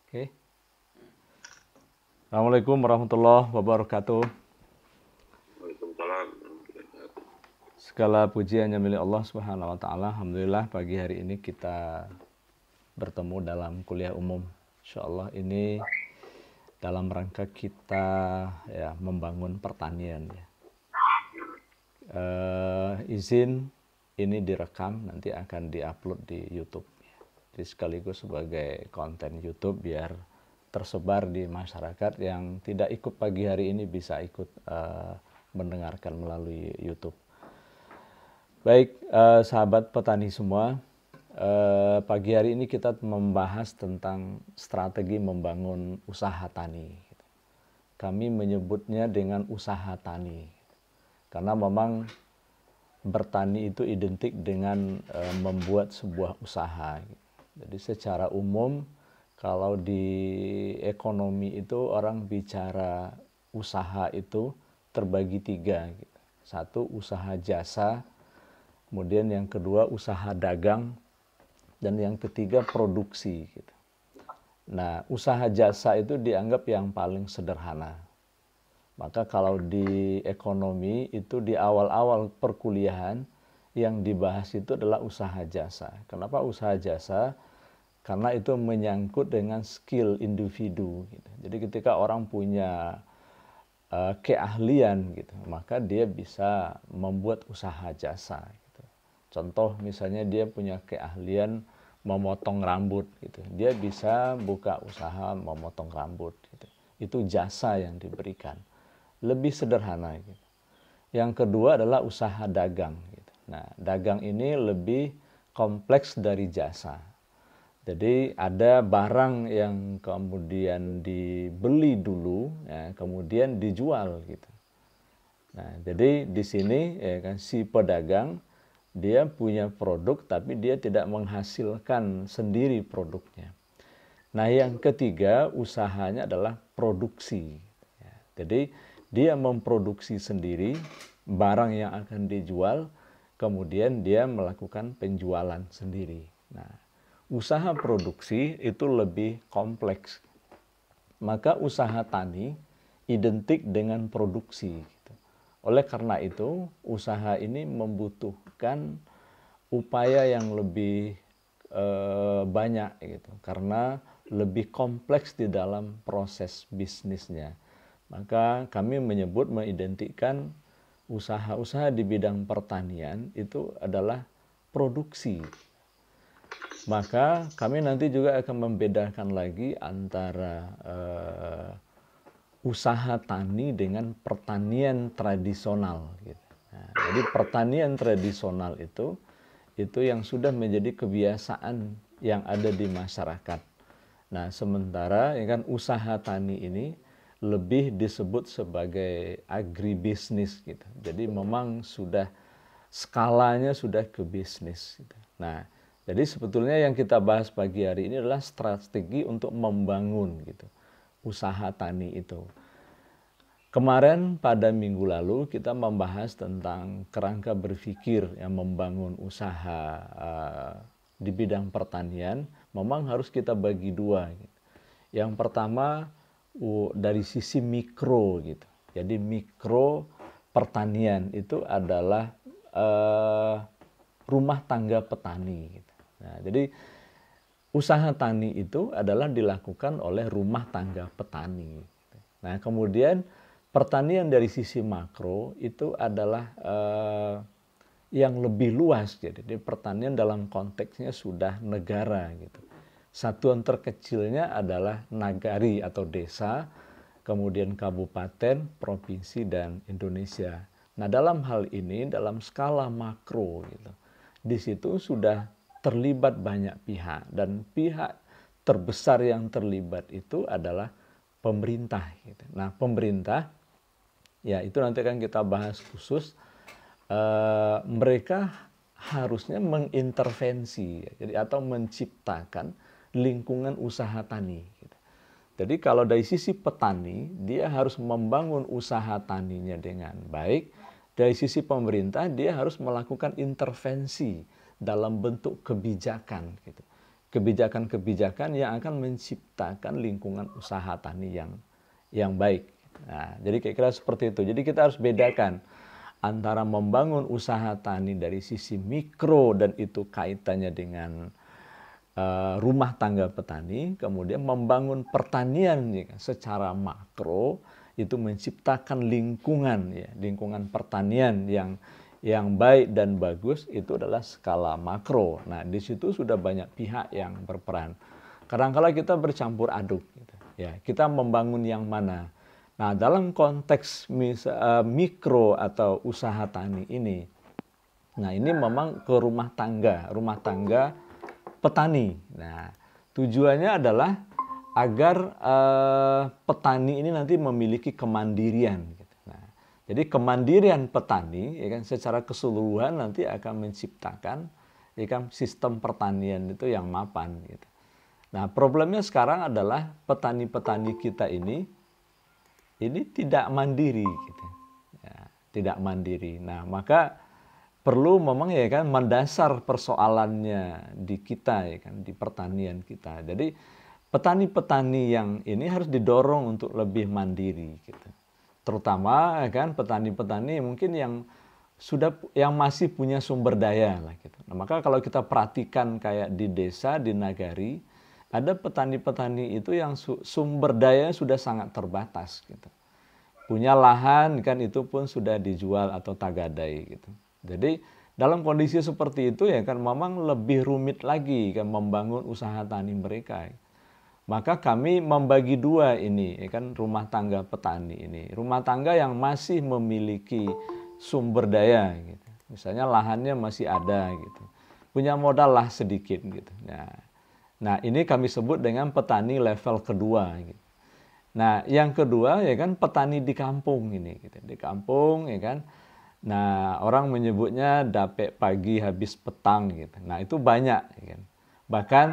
Oke. Assalamualaikum warahmatullahi wabarakatuh. Waalaikumsalam. Segala puji hanya milik Allah Subhanahu wa taala. Alhamdulillah pagi hari ini kita bertemu dalam kuliah umum. Insyaallah ini dalam rangka kita membangun pertanian ya. Izin ini direkam, nanti akan diupload di YouTube. Jadi sekaligus sebagai konten YouTube biar tersebar di masyarakat yang tidak ikut pagi hari ini bisa ikut mendengarkan melalui YouTube. Baik, sahabat petani semua, pagi hari ini kita membahas tentang strategi membangun usaha tani. Kami menyebutnya dengan usaha tani, karena memang bertani itu identik dengan membuat sebuah usaha. Jadi secara umum kalau di ekonomi itu orang bicara usaha itu terbagi tiga. Satu usaha jasa, kemudian yang kedua usaha dagang, dan yang ketiga produksi. Nah, usaha jasa itu dianggap yang paling sederhana. Maka kalau di ekonomi itu di awal-awal perkuliahan yang dibahas itu adalah usaha jasa. Kenapa usaha jasa? Karena itu menyangkut dengan skill individu. Jadi ketika orang punya keahlian, maka dia bisa membuat usaha jasa. Contoh misalnya dia punya keahlian memotong rambut, dia bisa buka usaha memotong rambut. Itu jasa yang diberikan. Lebih sederhana. Yang kedua adalah usaha dagang. Nah, dagang ini lebih kompleks dari jasa. Jadi ada barang yang kemudian dibeli dulu, ya, kemudian dijual gitu. Nah, jadi di sini ya kan, si pedagang dia punya produk tapi dia tidak menghasilkan sendiri produknya. Nah, yang ketiga usahanya adalah produksi. Ya, jadi dia memproduksi sendiri barang yang akan dijual, kemudian dia melakukan penjualan sendiri. Nah, usaha produksi itu lebih kompleks. Maka usaha tani identik dengan produksi. Oleh karena itu, usaha ini membutuhkan upaya yang lebih banyak karena lebih kompleks di dalam proses bisnisnya. Maka kami mengidentikan usaha-usaha di bidang pertanian itu adalah produksi. Maka kami nanti juga akan membedakan lagi antara usaha tani dengan pertanian tradisional. Nah, jadi pertanian tradisional itu yang sudah menjadi kebiasaan yang ada di masyarakat. Nah, sementara ya kan usaha tani ini lebih disebut sebagai agribisnis gitu. Jadi memang sudah skalanya sudah ke bisnis. Nah, jadi sebetulnya yang kita bahas pagi hari ini adalah strategi untuk membangun usaha tani itu. Kemarin pada minggu lalu kita membahas tentang kerangka berpikir yang membangun usaha di bidang pertanian. Memang harus kita bagi dua. Yang pertama dari sisi mikro Jadi mikro pertanian itu adalah rumah tangga petani. Nah, jadi usaha tani itu adalah dilakukan oleh rumah tangga petani. Nah, kemudian pertanian dari sisi makro itu adalah yang lebih luas. Jadi pertanian dalam konteksnya sudah negara Satuan terkecilnya adalah nagari atau desa, kemudian kabupaten, provinsi, dan Indonesia. Nah, dalam hal ini, dalam skala makro, di situ sudah terlibat banyak pihak, dan pihak terbesar yang terlibat itu adalah pemerintah. Nah, pemerintah, ya itu nanti akan kita bahas khusus, mereka harusnya mengintervensi, atau menciptakan lingkungan usaha tani. Jadi kalau dari sisi petani, dia harus membangun usaha taninya dengan baik. Dari sisi pemerintah, dia harus melakukan intervensi dalam bentuk kebijakan kebijakan-kebijakan yang akan menciptakan lingkungan usaha tani yang baik. Nah, jadi kira-kira seperti itu. Jadi kita harus bedakan antara membangun usaha tani dari sisi mikro dan itu kaitannya dengan rumah tangga petani, kemudian membangun pertanian ya, secara makro itu menciptakan lingkungan ya, lingkungan pertanian yang baik dan bagus itu adalah skala makro. Nah, di situ sudah banyak pihak yang berperan. Kadang-kala kita bercampur aduk gitu. Ya, kita membangun yang mana? Nah, dalam konteks mikro atau usaha tani ini, nah ini memang ke rumah tangga petani. Nah, tujuannya adalah agar petani ini nanti memiliki kemandirian. Gitu. Nah, jadi kemandirian petani, ya kan, secara keseluruhan nanti akan menciptakan, ya kan, sistem pertanian itu yang mapan. Gitu. Nah, problemnya sekarang adalah petani-petani kita ini tidak mandiri, gitu. Ya, tidak mandiri. Nah, maka perlu memang ya kan mendasar persoalannya di kita ya kan di pertanian kita. Jadi petani-petani yang ini harus didorong untuk lebih mandiri gitu. Terutama ya kan petani-petani mungkin yang masih punya sumber daya lah gitu. Nah, maka kalau kita perhatikan kayak di desa, di nagari, ada petani-petani itu yang sumber daya sudah sangat terbatas gitu. Punya lahan kan itu pun sudah dijual atau tagadai gitu. Jadi dalam kondisi seperti itu ya kan memang lebih rumit lagi kan membangun usaha tani mereka. Maka kami membagi dua ini ya kan rumah tangga petani ini. Rumah tangga yang masih memiliki sumber daya gitu. Misalnya lahannya masih ada gitu. Punya modal lah sedikit gitu. Nah, ini kami sebut dengan petani level kedua gitu. Nah, yang kedua ya kan petani di kampung ini gitu. Di kampung ya kan. Nah, orang menyebutnya dapek pagi habis petang gitu. Nah, itu banyak ya kan. Bahkan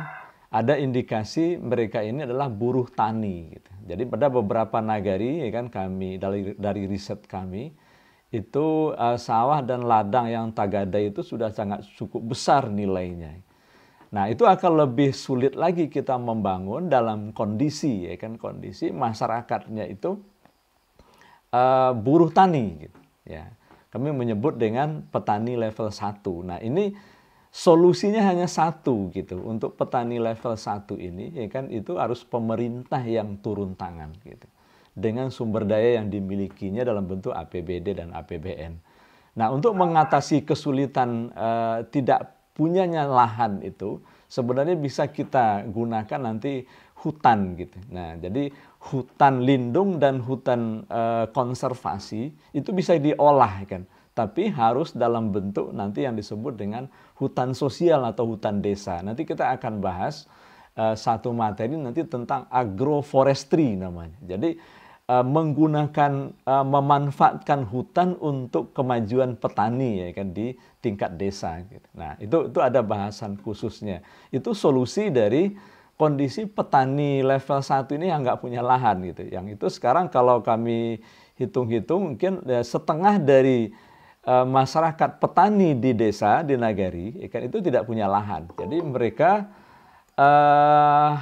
ada indikasi mereka ini adalah buruh tani gitu. Jadi pada beberapa nagari ya kan kami dari riset kami itu sawah dan ladang yang tagadai itu sudah sangat cukup besar nilainya. Nah, itu akan lebih sulit lagi kita membangun dalam kondisi ya kan kondisi masyarakatnya itu buruh tani gitu ya. Kami menyebut dengan petani level 1. Nah, ini solusinya hanya satu gitu. Untuk petani level 1 ini ya kan itu harus pemerintah yang turun tangan gitu. Dengan sumber daya yang dimilikinya dalam bentuk APBD dan APBN. Nah, untuk mengatasi kesulitan tidak punyanya lahan itu sebenarnya bisa kita gunakan nanti hutan gitu. Nah, jadi hutan lindung dan hutan konservasi itu bisa diolah kan. Tapi harus dalam bentuk nanti yang disebut dengan hutan sosial atau hutan desa. Nanti kita akan bahas satu materi nanti tentang agroforestry namanya. Jadi memanfaatkan hutan untuk kemajuan petani ya kan di tingkat desa gitu. Nah, itu ada bahasan khususnya. Itu solusi dari kondisi petani level 1 ini yang nggak punya lahan gitu. Yang itu sekarang kalau kami hitung-hitung mungkin setengah dari masyarakat petani di desa, di nagari, ya kan, itu tidak punya lahan. Jadi mereka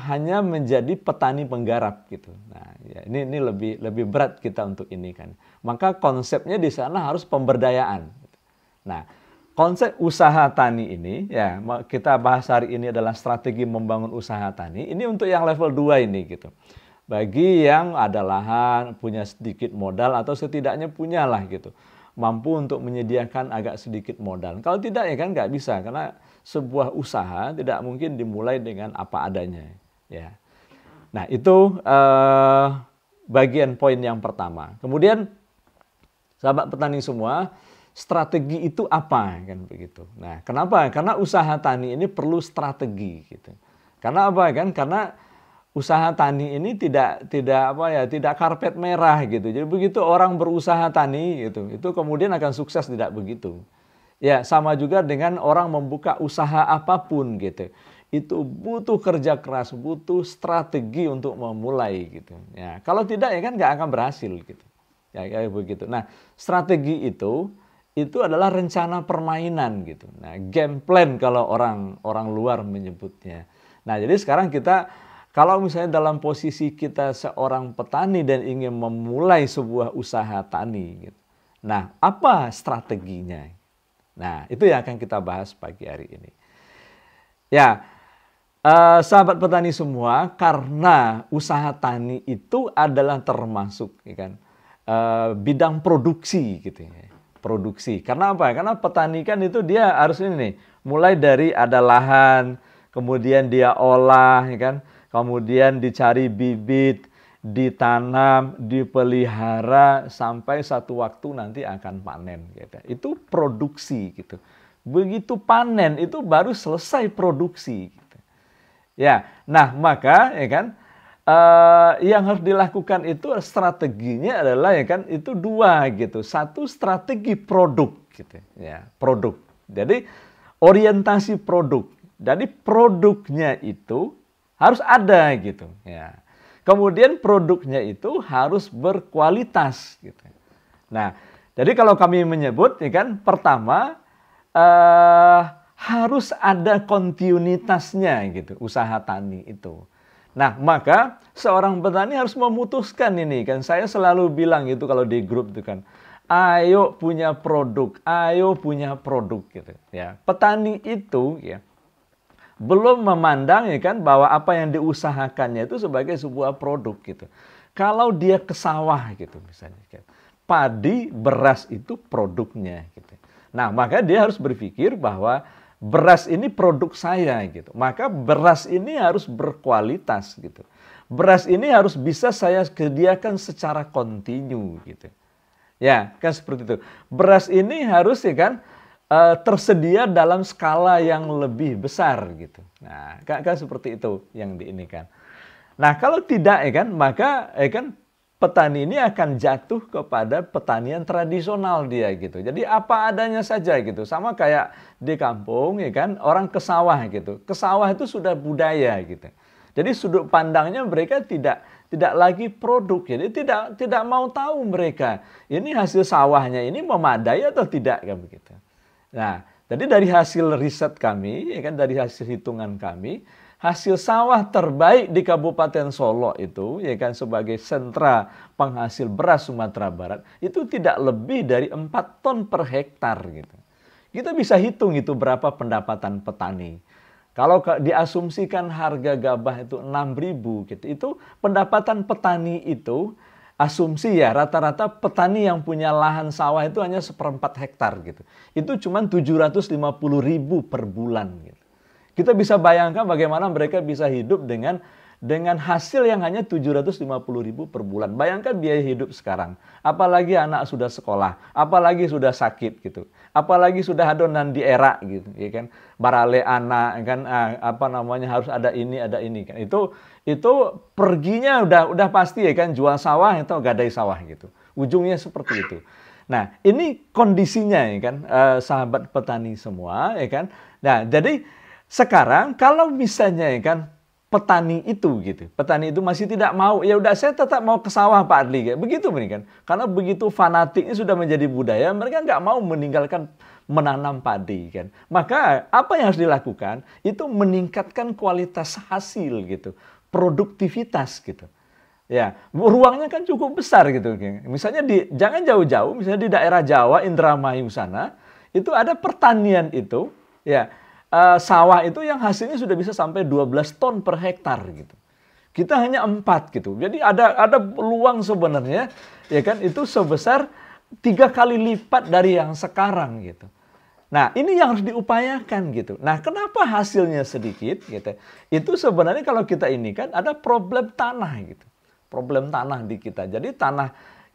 hanya menjadi petani penggarap gitu. Nah, ya, ini lebih berat kita untuk ini kan. Maka konsepnya di sana harus pemberdayaan. Nah, konsep usaha tani ini ya kita bahas hari ini adalah strategi membangun usaha tani. Ini untuk yang level 2 ini gitu. Bagi yang ada lahan, punya sedikit modal atau setidaknya punyalah gitu. Mampu untuk menyediakan agak sedikit modal. Kalau tidak ya kan nggak bisa karena sebuah usaha tidak mungkin dimulai dengan apa adanya. Ya. Nah itu bagian poin yang pertama. Kemudian sahabat petani semua, strategi itu apa kan begitu. Nah kenapa? Karena usaha tani ini perlu strategi gitu. Karena apa kan? Karena usaha tani ini tidak karpet merah gitu. Jadi begitu orang berusaha tani gitu, itu kemudian akan sukses tidak begitu. Ya, sama juga dengan orang membuka usaha apapun gitu. Itu butuh kerja keras, butuh strategi untuk memulai gitu. Ya, kalau tidak ya kan nggak akan berhasil gitu. Ya, kayak begitu. Nah, strategi itu adalah rencana permainan gitu. Nah, game plan kalau orang luar menyebutnya. Nah, jadi sekarang kita kalau misalnya dalam posisi kita seorang petani dan ingin memulai sebuah usaha tani gitu. Nah, apa strateginya? Nah, itu yang akan kita bahas pagi hari ini. Ya, sahabat petani semua, karena usaha tani itu adalah termasuk ya kan, bidang produksi gitu ya. Produksi. Karena apa? Karena petani kan itu dia harus ini nih, mulai dari ada lahan, kemudian dia olah ya kan, kemudian dicari bibit, ditanam, dipelihara sampai satu waktu nanti akan panen gitu. Itu produksi gitu. Begitu panen itu baru selesai produksi gitu. Ya, nah maka ya kan yang harus dilakukan itu strateginya adalah ya kan itu dua gitu. Satu strategi produk gitu ya, produk. Jadi orientasi produk. Jadi produknya itu harus ada gitu ya. Kemudian produknya itu harus berkualitas gitu. Nah, jadi kalau kami menyebut ya kan pertama harus ada kontinuitasnya gitu usaha tani itu. Nah, maka seorang petani harus memutuskan ini kan. Saya selalu bilang itu kalau di grup itu kan, ayo punya produk gitu ya. Petani itu ya belum memandang ya kan bahwa apa yang diusahakannya itu sebagai sebuah produk gitu. Kalau dia ke sawah gitu misalnya kan. Padi, beras itu produknya gitu. Nah, maka dia harus berpikir bahwa beras ini produk saya gitu. Maka beras ini harus berkualitas gitu. Beras ini harus bisa saya sediakan secara kontinu gitu. Ya, kan seperti itu. Beras ini harus ya kan tersedia dalam skala yang lebih besar gitu. Nah, kan seperti itu yang diinikan. Nah, kalau tidak ya kan, maka ya kan petani ini akan jatuh kepada pertanian tradisional dia gitu. Jadi apa adanya saja gitu. Sama kayak di kampung ya kan, orang ke sawah gitu. Ke sawah itu sudah budaya gitu. Jadi sudut pandangnya mereka tidak lagi produk. Jadi tidak mau tahu mereka ini hasil sawahnya ini memadai atau tidak kan begitu. Nah, jadi dari hasil riset kami ya kan, dari hasil hitungan kami, hasil sawah terbaik di Kabupaten Solo itu ya kan sebagai sentra penghasil beras Sumatera Barat itu tidak lebih dari 4 ton per hektar gitu. Kita bisa hitung itu berapa pendapatan petani. Kalau diasumsikan harga gabah itu 6.000 gitu, itu pendapatan petani itu asumsi ya rata-rata petani yang punya lahan sawah itu hanya 1/4 hektar gitu. Itu cuma 750.000 per bulan gitu. Kita bisa bayangkan bagaimana mereka bisa hidup dengan hasil yang hanya 750.000 per bulan. Bayangkan biaya hidup sekarang. Apalagi anak sudah sekolah, apalagi sudah sakit gitu. Apalagi sudah adonan di era gitu, ya kan. Barale anak kan harus ada ini kan. Itu perginya udah pasti ya kan jual sawah atau gadai sawah gitu. Ujungnya seperti itu. Nah, ini kondisinya ya kan sahabat petani semua ya kan. Nah, jadi sekarang kalau misalnya ya kan petani itu masih tidak mau, ya udah saya tetap mau ke sawah Pak Adli, begitu kan? Karena begitu fanatiknya sudah menjadi budaya, mereka nggak mau meninggalkan menanam padi kan. Maka apa yang harus dilakukan itu meningkatkan kualitas hasil gitu, produktivitas gitu. Ya, ruangnya kan cukup besar gitu. Misalnya jangan jauh-jauh, misalnya di daerah Jawa, Indramayu sana, itu ada pertanian itu, ya. Sawah itu yang hasilnya sudah bisa sampai 12 ton per hektar gitu. Kita hanya 4 gitu. Jadi ada peluang sebenarnya ya kan itu sebesar 3 kali lipat dari yang sekarang gitu. Nah, ini yang harus diupayakan gitu. Nah, kenapa hasilnya sedikit gitu? Itu sebenarnya kalau kita ini kan ada problem tanah gitu. Problem tanah di kita. Jadi tanah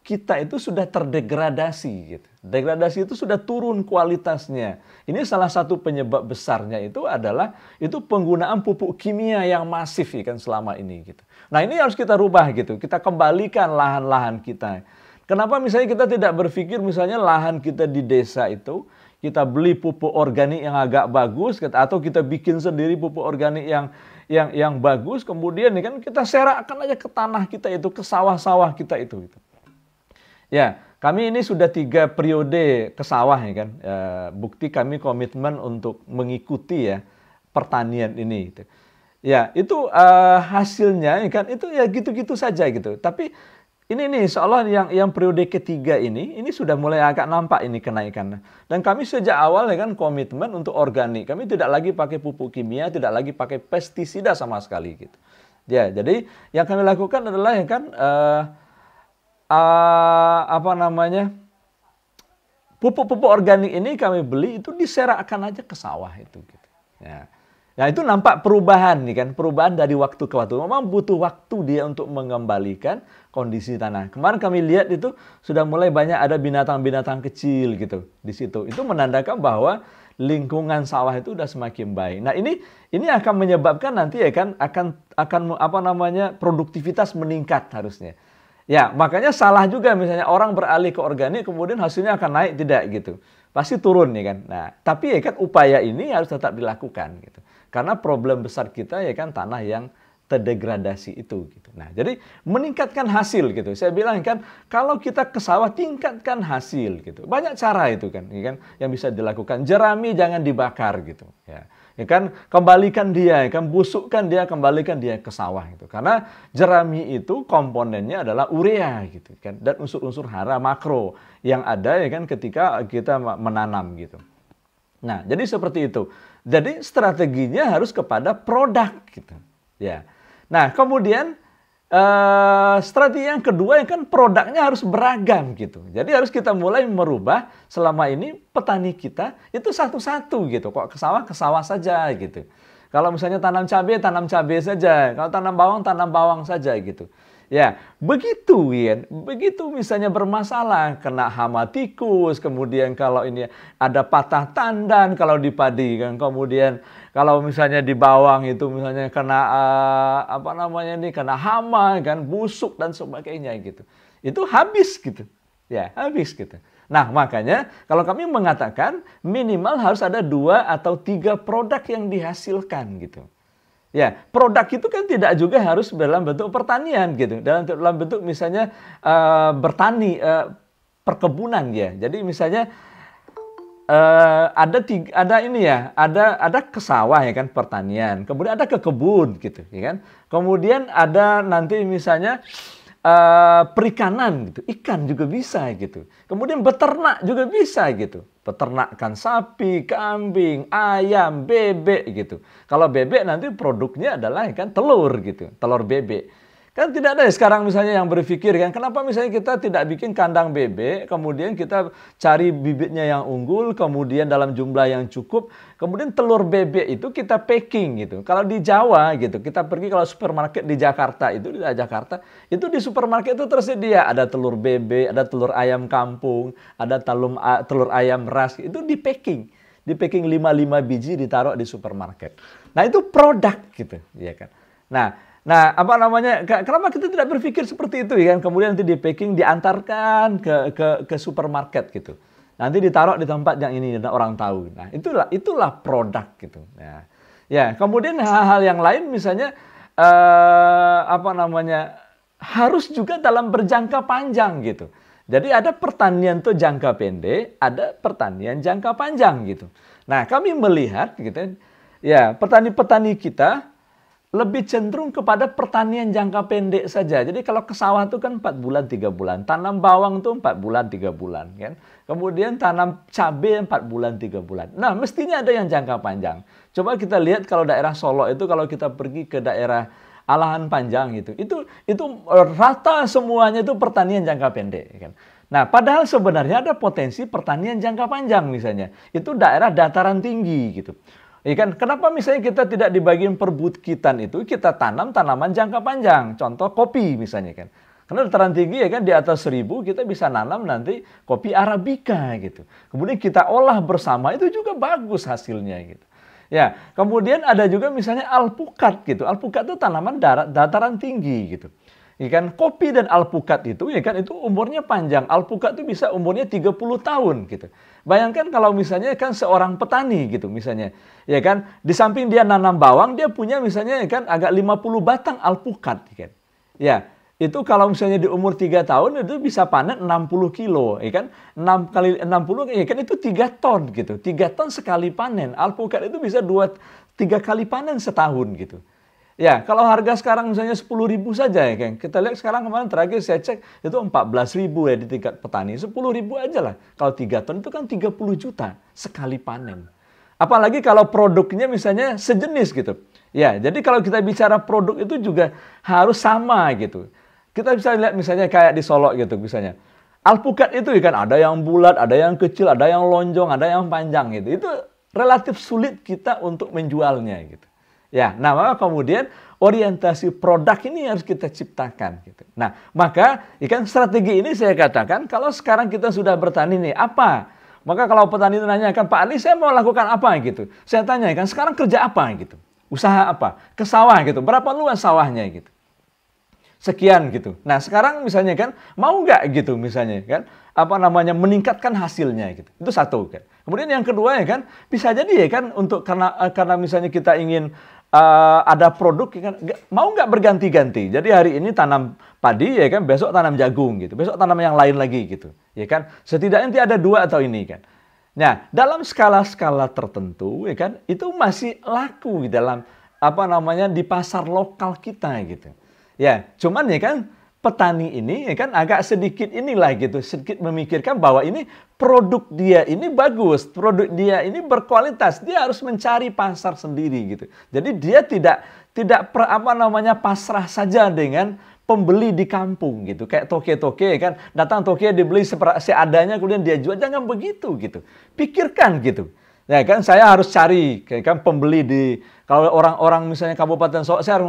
kita itu sudah terdegradasi gitu. Degradasi itu sudah turun kualitasnya. Ini salah satu penyebab besarnya itu adalah itu penggunaan pupuk kimia yang masif ya kan selama ini gitu. Nah, ini harus kita rubah gitu. Kita kembalikan lahan-lahan kita. Kenapa misalnya kita tidak berpikir misalnya lahan kita di desa itu kita beli pupuk organik yang agak bagus atau kita bikin sendiri pupuk organik yang bagus, kemudian ya kan kita serakkan aja ke tanah kita itu, ke sawah-sawah kita itu gitu. Ya, kami ini sudah 3 periode ke sawah ya kan. Bukti kami komitmen untuk mengikuti ya pertanian ini. Gitu. Ya, itu hasilnya ya kan itu ya gitu-gitu saja gitu. Tapi ini nih seolah yang periode ketiga ini sudah mulai agak nampak ini kenaikan. Dan kami sejak awal ya kan komitmen untuk organik. Kami tidak lagi pakai pupuk kimia, tidak lagi pakai pestisida sama sekali gitu. Ya, jadi yang kami lakukan adalah ya kan apa namanya? Pupuk-pupuk organik ini kami beli itu diserakkan aja ke sawah itu gitu. Ya. Nah, itu nampak perubahan nih kan, perubahan dari waktu ke waktu. Memang butuh waktu dia untuk mengembalikan kondisi tanah. Kemarin kami lihat itu sudah mulai banyak ada binatang-binatang kecil gitu di situ. Itu menandakan bahwa lingkungan sawah itu sudah semakin baik. Nah, ini akan menyebabkan nanti ya kan akan apa namanya? Produktivitas meningkat harusnya. Ya, makanya salah juga misalnya orang beralih ke organik kemudian hasilnya akan naik tidak gitu. Pasti turun ya kan. Nah, tapi ya kan upaya ini harus tetap dilakukan gitu. Karena problem besar kita ya kan tanah yang terdegradasi itu gitu. Nah, jadi meningkatkan hasil gitu. Saya bilang kan kalau kita ke sawah tingkatkan hasil gitu. Banyak cara itu kan, ya kan yang bisa dilakukan. Jerami jangan dibakar gitu, ya. Ya kan kembalikan dia, ya kan busukkan dia, kembalikan dia ke sawah gitu. Karena jerami itu komponennya adalah urea gitu kan dan unsur-unsur hara makro yang ada ya kan ketika kita menanam gitu. Nah, jadi seperti itu. Jadi strateginya harus kepada produk gitu. Ya. Nah, kemudian strategi yang kedua yang kan produknya harus beragam gitu. Jadi harus kita mulai merubah selama ini petani kita itu satu-satu gitu. Kok ke sawah saja gitu. Kalau misalnya tanam cabai saja. Kalau tanam bawang saja gitu. Ya, begitu ya. Begitu misalnya bermasalah kena hama tikus, kemudian kalau ini ada patah tandan kalau di padi kan, kemudian kalau misalnya di bawang itu misalnya kena apa namanya ini kena hama kan, busuk dan sebagainya gitu. Itu habis gitu. Ya, habis gitu. Nah, makanya kalau kami mengatakan minimal harus ada 2 atau 3 produk yang dihasilkan gitu. Ya, produk itu kan tidak juga harus dalam bentuk pertanian gitu. Dalam bentuk misalnya bertani, perkebunan ya. Jadi misalnya ada ke sawah ya kan pertanian, kemudian ada ke kebun gitu, ya kan. Kemudian ada nanti misalnya perikanan gitu, ikan juga bisa gitu. Kemudian beternak juga bisa gitu. Peternakan sapi, kambing, ayam, bebek gitu. Kalau bebek nanti produknya adalah kan telur gitu, telur bebek. Kan tidak ada ya sekarang misalnya yang berpikir kan, kenapa misalnya kita tidak bikin kandang bebek, kemudian kita cari bibitnya yang unggul, kemudian dalam jumlah yang cukup, kemudian telur bebek itu kita packing gitu. Kalau di Jawa gitu, kita pergi kalau supermarket di Jakarta itu di supermarket itu tersedia ada telur bebek, ada telur ayam kampung, ada telur ayam ras, itu di packing. Di packing 5 biji ditaruh di supermarket. Nah, itu produk gitu, ya kan. Nah, apa namanya? Kenapa kita tidak berpikir seperti itu ya kan? Kemudian nanti di packing diantarkan ke supermarket gitu. Nanti ditaruh di tempat yang ini dan orang tahu. Nah, itulah produk gitu. Nah, ya, kemudian hal-hal yang lain misalnya apa namanya? Harus juga dalam berjangka panjang gitu. Jadi ada pertanian tuh jangka pendek, ada pertanian jangka panjang gitu. Nah, kami melihat gitu ya, petani-petani kita lebih cenderung kepada pertanian jangka pendek saja. Jadi kalau ke sawah itu kan 4 bulan, 3 bulan. Tanam bawang itu 4 bulan, 3 bulan. Kan? Kemudian tanam cabai 4 bulan, 3 bulan. Nah, mestinya ada yang jangka panjang. Coba kita lihat kalau daerah Solo itu, kalau kita pergi ke daerah Alahan Panjang itu rata semuanya itu pertanian jangka pendek. Kan? Nah, padahal sebenarnya ada potensi pertanian jangka panjang misalnya. Itu daerah dataran tinggi gitu. Ya kan? Kenapa misalnya kita tidak di bagian perbukitan itu kita tanam tanaman jangka panjang, contoh kopi misalnya kan. Karena dataran tinggi ya kan di atas 1000 kita bisa nanam nanti kopi Arabica gitu. Kemudian kita olah bersama itu juga bagus hasilnya gitu. Ya, kemudian ada juga misalnya alpukat gitu. Alpukat itu tanaman dataran tinggi gitu. Ya kan kopi dan alpukat itu ya kan itu umurnya panjang. Alpukat itu bisa umurnya 30 tahun gitu. Bayangkan kalau misalnya kan seorang petani gitu misalnya, ya kan di samping dia nanam bawang dia punya misalnya ya kan agak 50 batang alpukat kan. Ya, itu kalau misalnya di umur 3 tahun itu bisa panen 60 kilo, ya kan? 6 kali 60 ya kan itu 3 ton gitu. 3 ton sekali panen. Alpukat itu bisa 3 kali panen setahun gitu. Ya, kalau harga sekarang misalnya 10.000 saja ya, Kang. Kita lihat sekarang kemarin terakhir saya cek itu 14.000 ya di tingkat petani. 10.000 aja lah. Kalau 3 ton itu kan 30 juta sekali panen. Apalagi kalau produknya misalnya sejenis gitu. Ya, jadi kalau kita bicara produk itu juga harus sama gitu. Kita bisa lihat misalnya kayak di Solo gitu misalnya. Alpukat itu kan ada yang bulat, ada yang kecil, ada yang lonjong, ada yang panjang gitu. Itu relatif sulit kita untuk menjualnya gitu. Ya, nah maka kemudian orientasi produk ini harus kita ciptakan gitu. Nah, maka ikan strategi ini saya katakan kalau sekarang kita sudah bertani nih, apa? Maka kalau petani itu nanyakan, Pak Ali saya mau lakukan apa gitu. Saya tanya kan sekarang kerja apa gitu. Usaha apa? Ke sawah gitu. Berapa luas sawahnya gitu. Sekian gitu. Nah, sekarang misalnya kan mau nggak gitu misalnya kan apa namanya meningkatkan hasilnya gitu. Itu satu kan. Kemudian yang kedua ya kan bisa jadi ya kan untuk karena misalnya kita ingin ada produk ya kan mau nggak berganti-ganti. Jadi hari ini tanam padi ya kan besok tanam jagung gitu. Besok tanam yang lain lagi gitu. Ya kan setidaknya nanti ada 2 atau ini kan. Nah, dalam skala-skala tertentu ya kan itu masih laku di dalam apa namanya di pasar lokal kita gitu. Ya, cuman ya kan petani ini ya kan agak sedikit inilah gitu, sedikit memikirkan bahwa ini produk dia ini bagus, produk dia ini berkualitas, dia harus mencari pasar sendiri gitu. Jadi dia tidak pasrah saja dengan pembeli di kampung gitu, kayak toke-toke kan, datang toke dibeli seadanya kemudian dia jual, jangan begitu gitu. Pikirkan gitu. Ya kan saya harus cari kan pembeli di kalau orang-orang misalnya Kabupaten Solok saya harus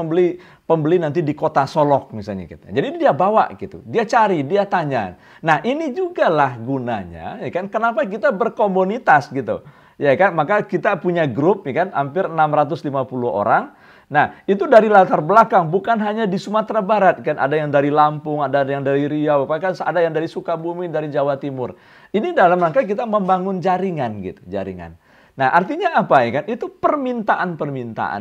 pembeli nanti di kota Solok misalnya gitu. Jadi dia bawa gitu. Dia cari, dia tanya. Nah, ini juga lah gunanya ya kan kenapa kita berkomunitas gitu. Ya kan maka kita punya grup ya kan hampir 650 orang. Nah, itu dari latar belakang bukan hanya di Sumatera Barat kan ada yang dari Lampung, ada yang dari Riau, bahkan ada yang dari Sukabumi, dari Jawa Timur. Ini dalam rangka kita membangun jaringan gitu, jaringan. Nah, artinya apa ya kan? Itu permintaan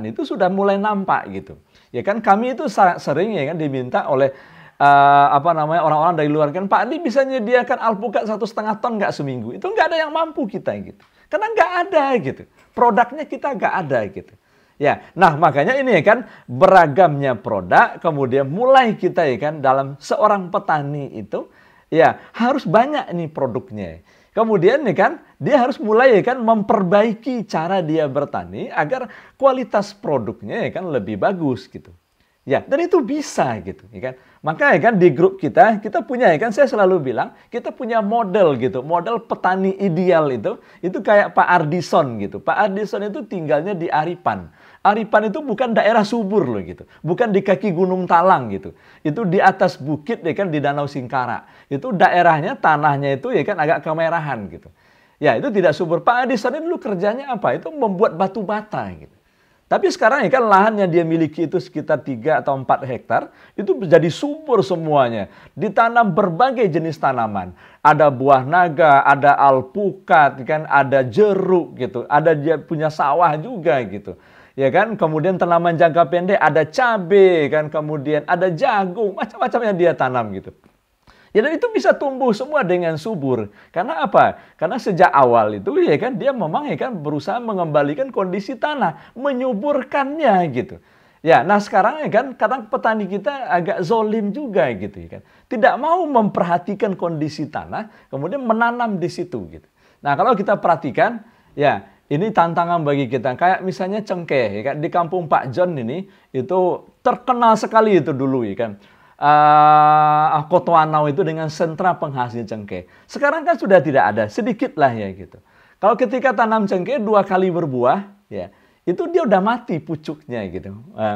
itu sudah mulai nampak gitu. Ya kan kami itu sering ya kan diminta oleh orang-orang dari luar kan, Pak ini bisa menyediakan alpukat 1,5 ton nggak seminggu? Itu nggak ada yang mampu kita gitu. Karena nggak ada gitu. Produknya kita nggak ada gitu. Ya, nah makanya ini ya kan beragamnya produk, kemudian mulai kita ya kan dalam seorang petani itu ya harus banyak nih produknya. Kemudian nih kan dia harus mulai ya kan memperbaiki cara dia bertani agar kualitas produknya ya kan lebih bagus gitu. Ya, dan itu bisa gitu, ya kan. Maka ya kan di grup kita punya ya kan saya selalu bilang kita punya model gitu, model petani ideal itu kayak Pak Ardison gitu. Pak Ardison itu tinggalnya di Aripan. Aripan itu bukan daerah subur loh gitu, bukan di kaki Gunung Talang gitu. Itu di atas bukit ya kan di Danau Singkara. Itu daerahnya tanahnya itu ya kan agak kemerahan gitu. Ya, itu tidak subur. Pak Ardison ini dulu kerjanya apa? Itu membuat batu bata gitu. Tapi sekarang ya kan lahan yang dia miliki itu sekitar 3 atau 4 hektar, itu menjadi subur semuanya. Ditanam berbagai jenis tanaman. Ada buah naga, ada alpukat, kan, ada jeruk gitu. Ada dia punya sawah juga gitu. Ya kan, kemudian tanaman jangka pendek ada cabai kan, kemudian ada jagung, macam-macam yang dia tanam gitu. Ya dan itu bisa tumbuh semua dengan subur. Karena apa? Karena sejak awal itu ya kan dia memang ya kan berusaha mengembalikan kondisi tanah, menyuburkannya gitu. Ya, nah sekarang ya kan kadang petani kita agak zolim juga gitu ya kan. Tidak mau memperhatikan kondisi tanah, kemudian menanam di situ gitu. Nah, kalau kita perhatikan ya ini tantangan bagi kita. Kayak misalnya cengkeh ya kan di kampung Pak John ini itu terkenal sekali itu dulu ya kan. Kotoanau itu dengan sentra penghasil cengkeh. Sekarang kan sudah tidak ada, sedikit lah ya gitu. Kalau ketika tanam cengkeh 2 kali berbuah, ya itu dia udah mati pucuknya gitu,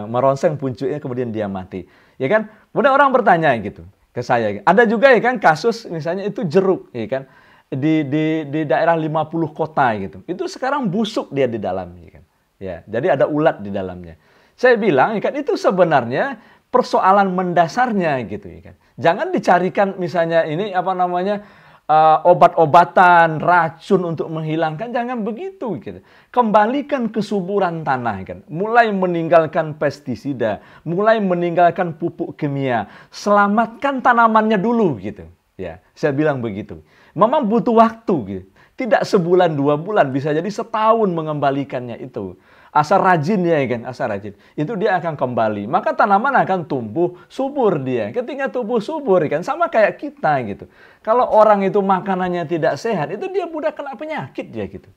merongseng pucuknya kemudian dia mati, ya kan? Kemudian orang bertanya gitu ke saya. Ada juga ya kan kasus misalnya itu jeruk, ya kan? Di daerah 50 kota gitu. Itu sekarang busuk dia di dalam, ya kan? Ya, jadi ada ulat di dalamnya. Saya bilang, ya kan itu sebenarnya persoalan mendasarnya gitu ya kan. Jangan dicarikan misalnya ini obat-obatan, racun untuk menghilangkan, jangan begitu gitu. Kembalikan kesuburan tanah kan. Mulai meninggalkan pestisida, mulai meninggalkan pupuk kimia, selamatkan tanamannya dulu gitu. Ya, saya bilang begitu. Memang butuh waktu gitu. Tidak sebulan 2 bulan, bisa jadi setahun mengembalikannya itu. asal rajin ya kan, asal rajin. Itu dia akan kembali. Maka tanaman akan tumbuh subur dia. Ketika tumbuh subur kan sama kayak kita gitu. Kalau orang itu makanannya tidak sehat, itu dia mudah kena penyakit ya gitu.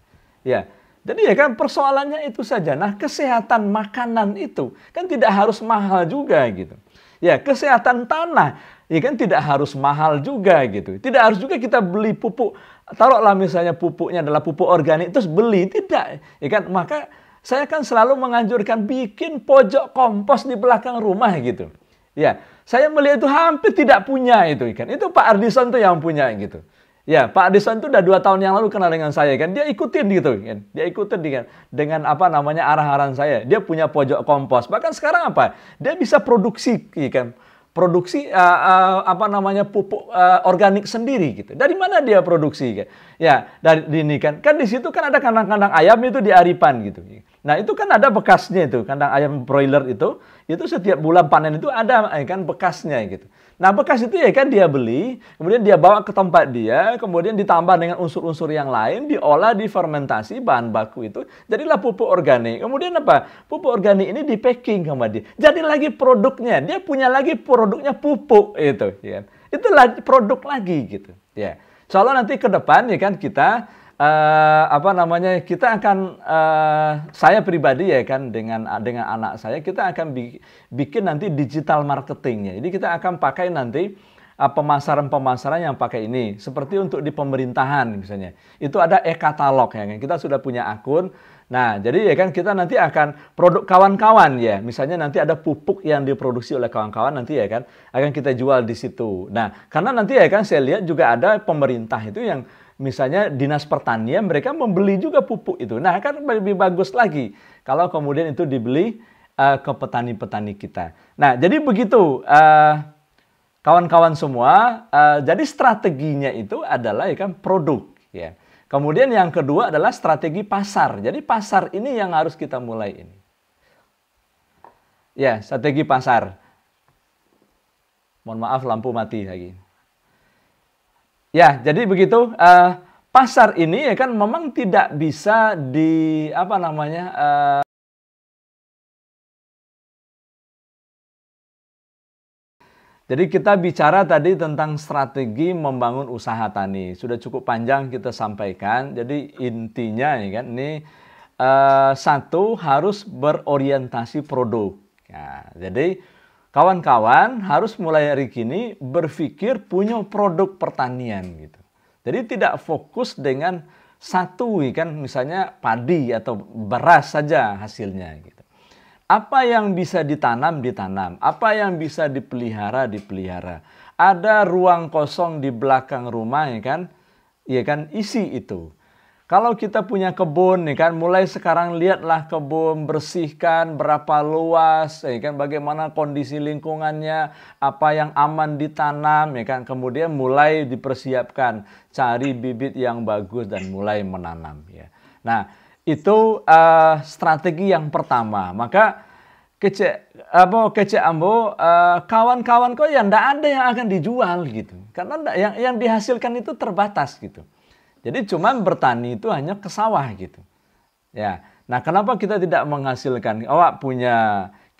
Ya. Jadi ya kan persoalannya itu saja. Nah, kesehatan makanan itu kan tidak harus mahal juga gitu. Ya, kesehatan tanah ya kan tidak harus mahal juga gitu. Tidak harus juga kita beli pupuk. Taruhlah misalnya pupuknya adalah pupuk organik terus beli, tidak. Ya kan? Maka saya kan selalu menganjurkan bikin pojok kompos di belakang rumah gitu. Ya, saya melihat itu hampir tidak punya itu kan. Itu Pak Ardison tuh yang punya gitu. Ya, Pak Ardison itu udah 2 tahun yang lalu kenal dengan saya kan. Dia ikutin gitu kan. Dia ikutin dengan apa namanya arahan saya. Dia punya pojok kompos. Bahkan sekarang apa? Dia bisa produksi kan. Produksi apa namanya pupuk organik sendiri gitu. Dari mana dia produksi kan? Ya, dari ini kan di situ kan ada kandang-kandang ayam itu di Aripan gitu. Nah, itu kan ada bekasnya itu, kandang ayam broiler itu setiap bulan panen itu ada kan bekasnya gitu. Nah, bekas itu ya kan dia beli, kemudian dia bawa ke tempat dia, kemudian ditambah dengan unsur-unsur yang lain, diolah, difermentasi bahan baku itu, jadilah pupuk organik. Kemudian apa? Pupuk organik ini di packing sama dia. Jadi lagi produknya, dia punya lagi produknya pupuk itu, ya. Itu produk lagi gitu, ya. Soalnya nanti ke depan ya kan kita apa namanya kita akan saya pribadi ya kan dengan anak saya kita akan bikin nanti digital marketingnya. Jadi kita akan pakai nanti pemasaran yang pakai ini seperti untuk di pemerintahan misalnya. Itu ada e-katalog ya kan. Kita sudah punya akun. Nah, jadi ya kan kita nanti akan produk kawan-kawan ya. Misalnya nanti ada pupuk yang diproduksi oleh kawan-kawan nanti ya kan akan kita jual di situ. Nah, karena nanti ya kan saya lihat juga ada pemerintah itu yang misalnya Dinas Pertanian mereka membeli juga pupuk itu. Nah, kan lebih bagus lagi kalau kemudian itu dibeli ke petani-petani kita. Nah, jadi begitu kawan-kawan semua. Jadi strateginya itu adalah ya kan produk ya. Kemudian yang kedua adalah strategi pasar. Jadi pasar ini yang harus kita mulai ini. Ya, strategi pasar. Mohon maaf lampu mati lagi. Ya, jadi begitu pasar ini ya kan memang tidak bisa di apa namanya jadi kita bicara tadi tentang strategi membangun usaha tani. Sudah cukup panjang kita sampaikan. Jadi intinya ya kan ini satu harus berorientasi produk. Ya, jadi kawan-kawan harus mulai hari ini berpikir punya produk pertanian gitu. Jadi tidak fokus dengan satu kan misalnya padi atau beras saja hasilnya gitu. Apa yang bisa ditanam, ditanam. Apa yang bisa dipelihara, dipelihara. Ada ruang kosong di belakang rumah, ya kan, isi itu. Kalau kita punya kebun, ya kan, mulai sekarang lihatlah kebun, bersihkan berapa luas, ya kan, bagaimana kondisi lingkungannya, apa yang aman ditanam, ya kan, kemudian mulai dipersiapkan, cari bibit yang bagus dan mulai menanam, ya. Nah, itu strategi yang pertama. Maka kece ambo kawan-kawan kok yang tidak ada yang akan dijual gitu. Karena yang dihasilkan itu terbatas gitu. Jadi cuman bertani itu hanya ke sawah gitu. Ya. Nah, kenapa kita tidak menghasilkan?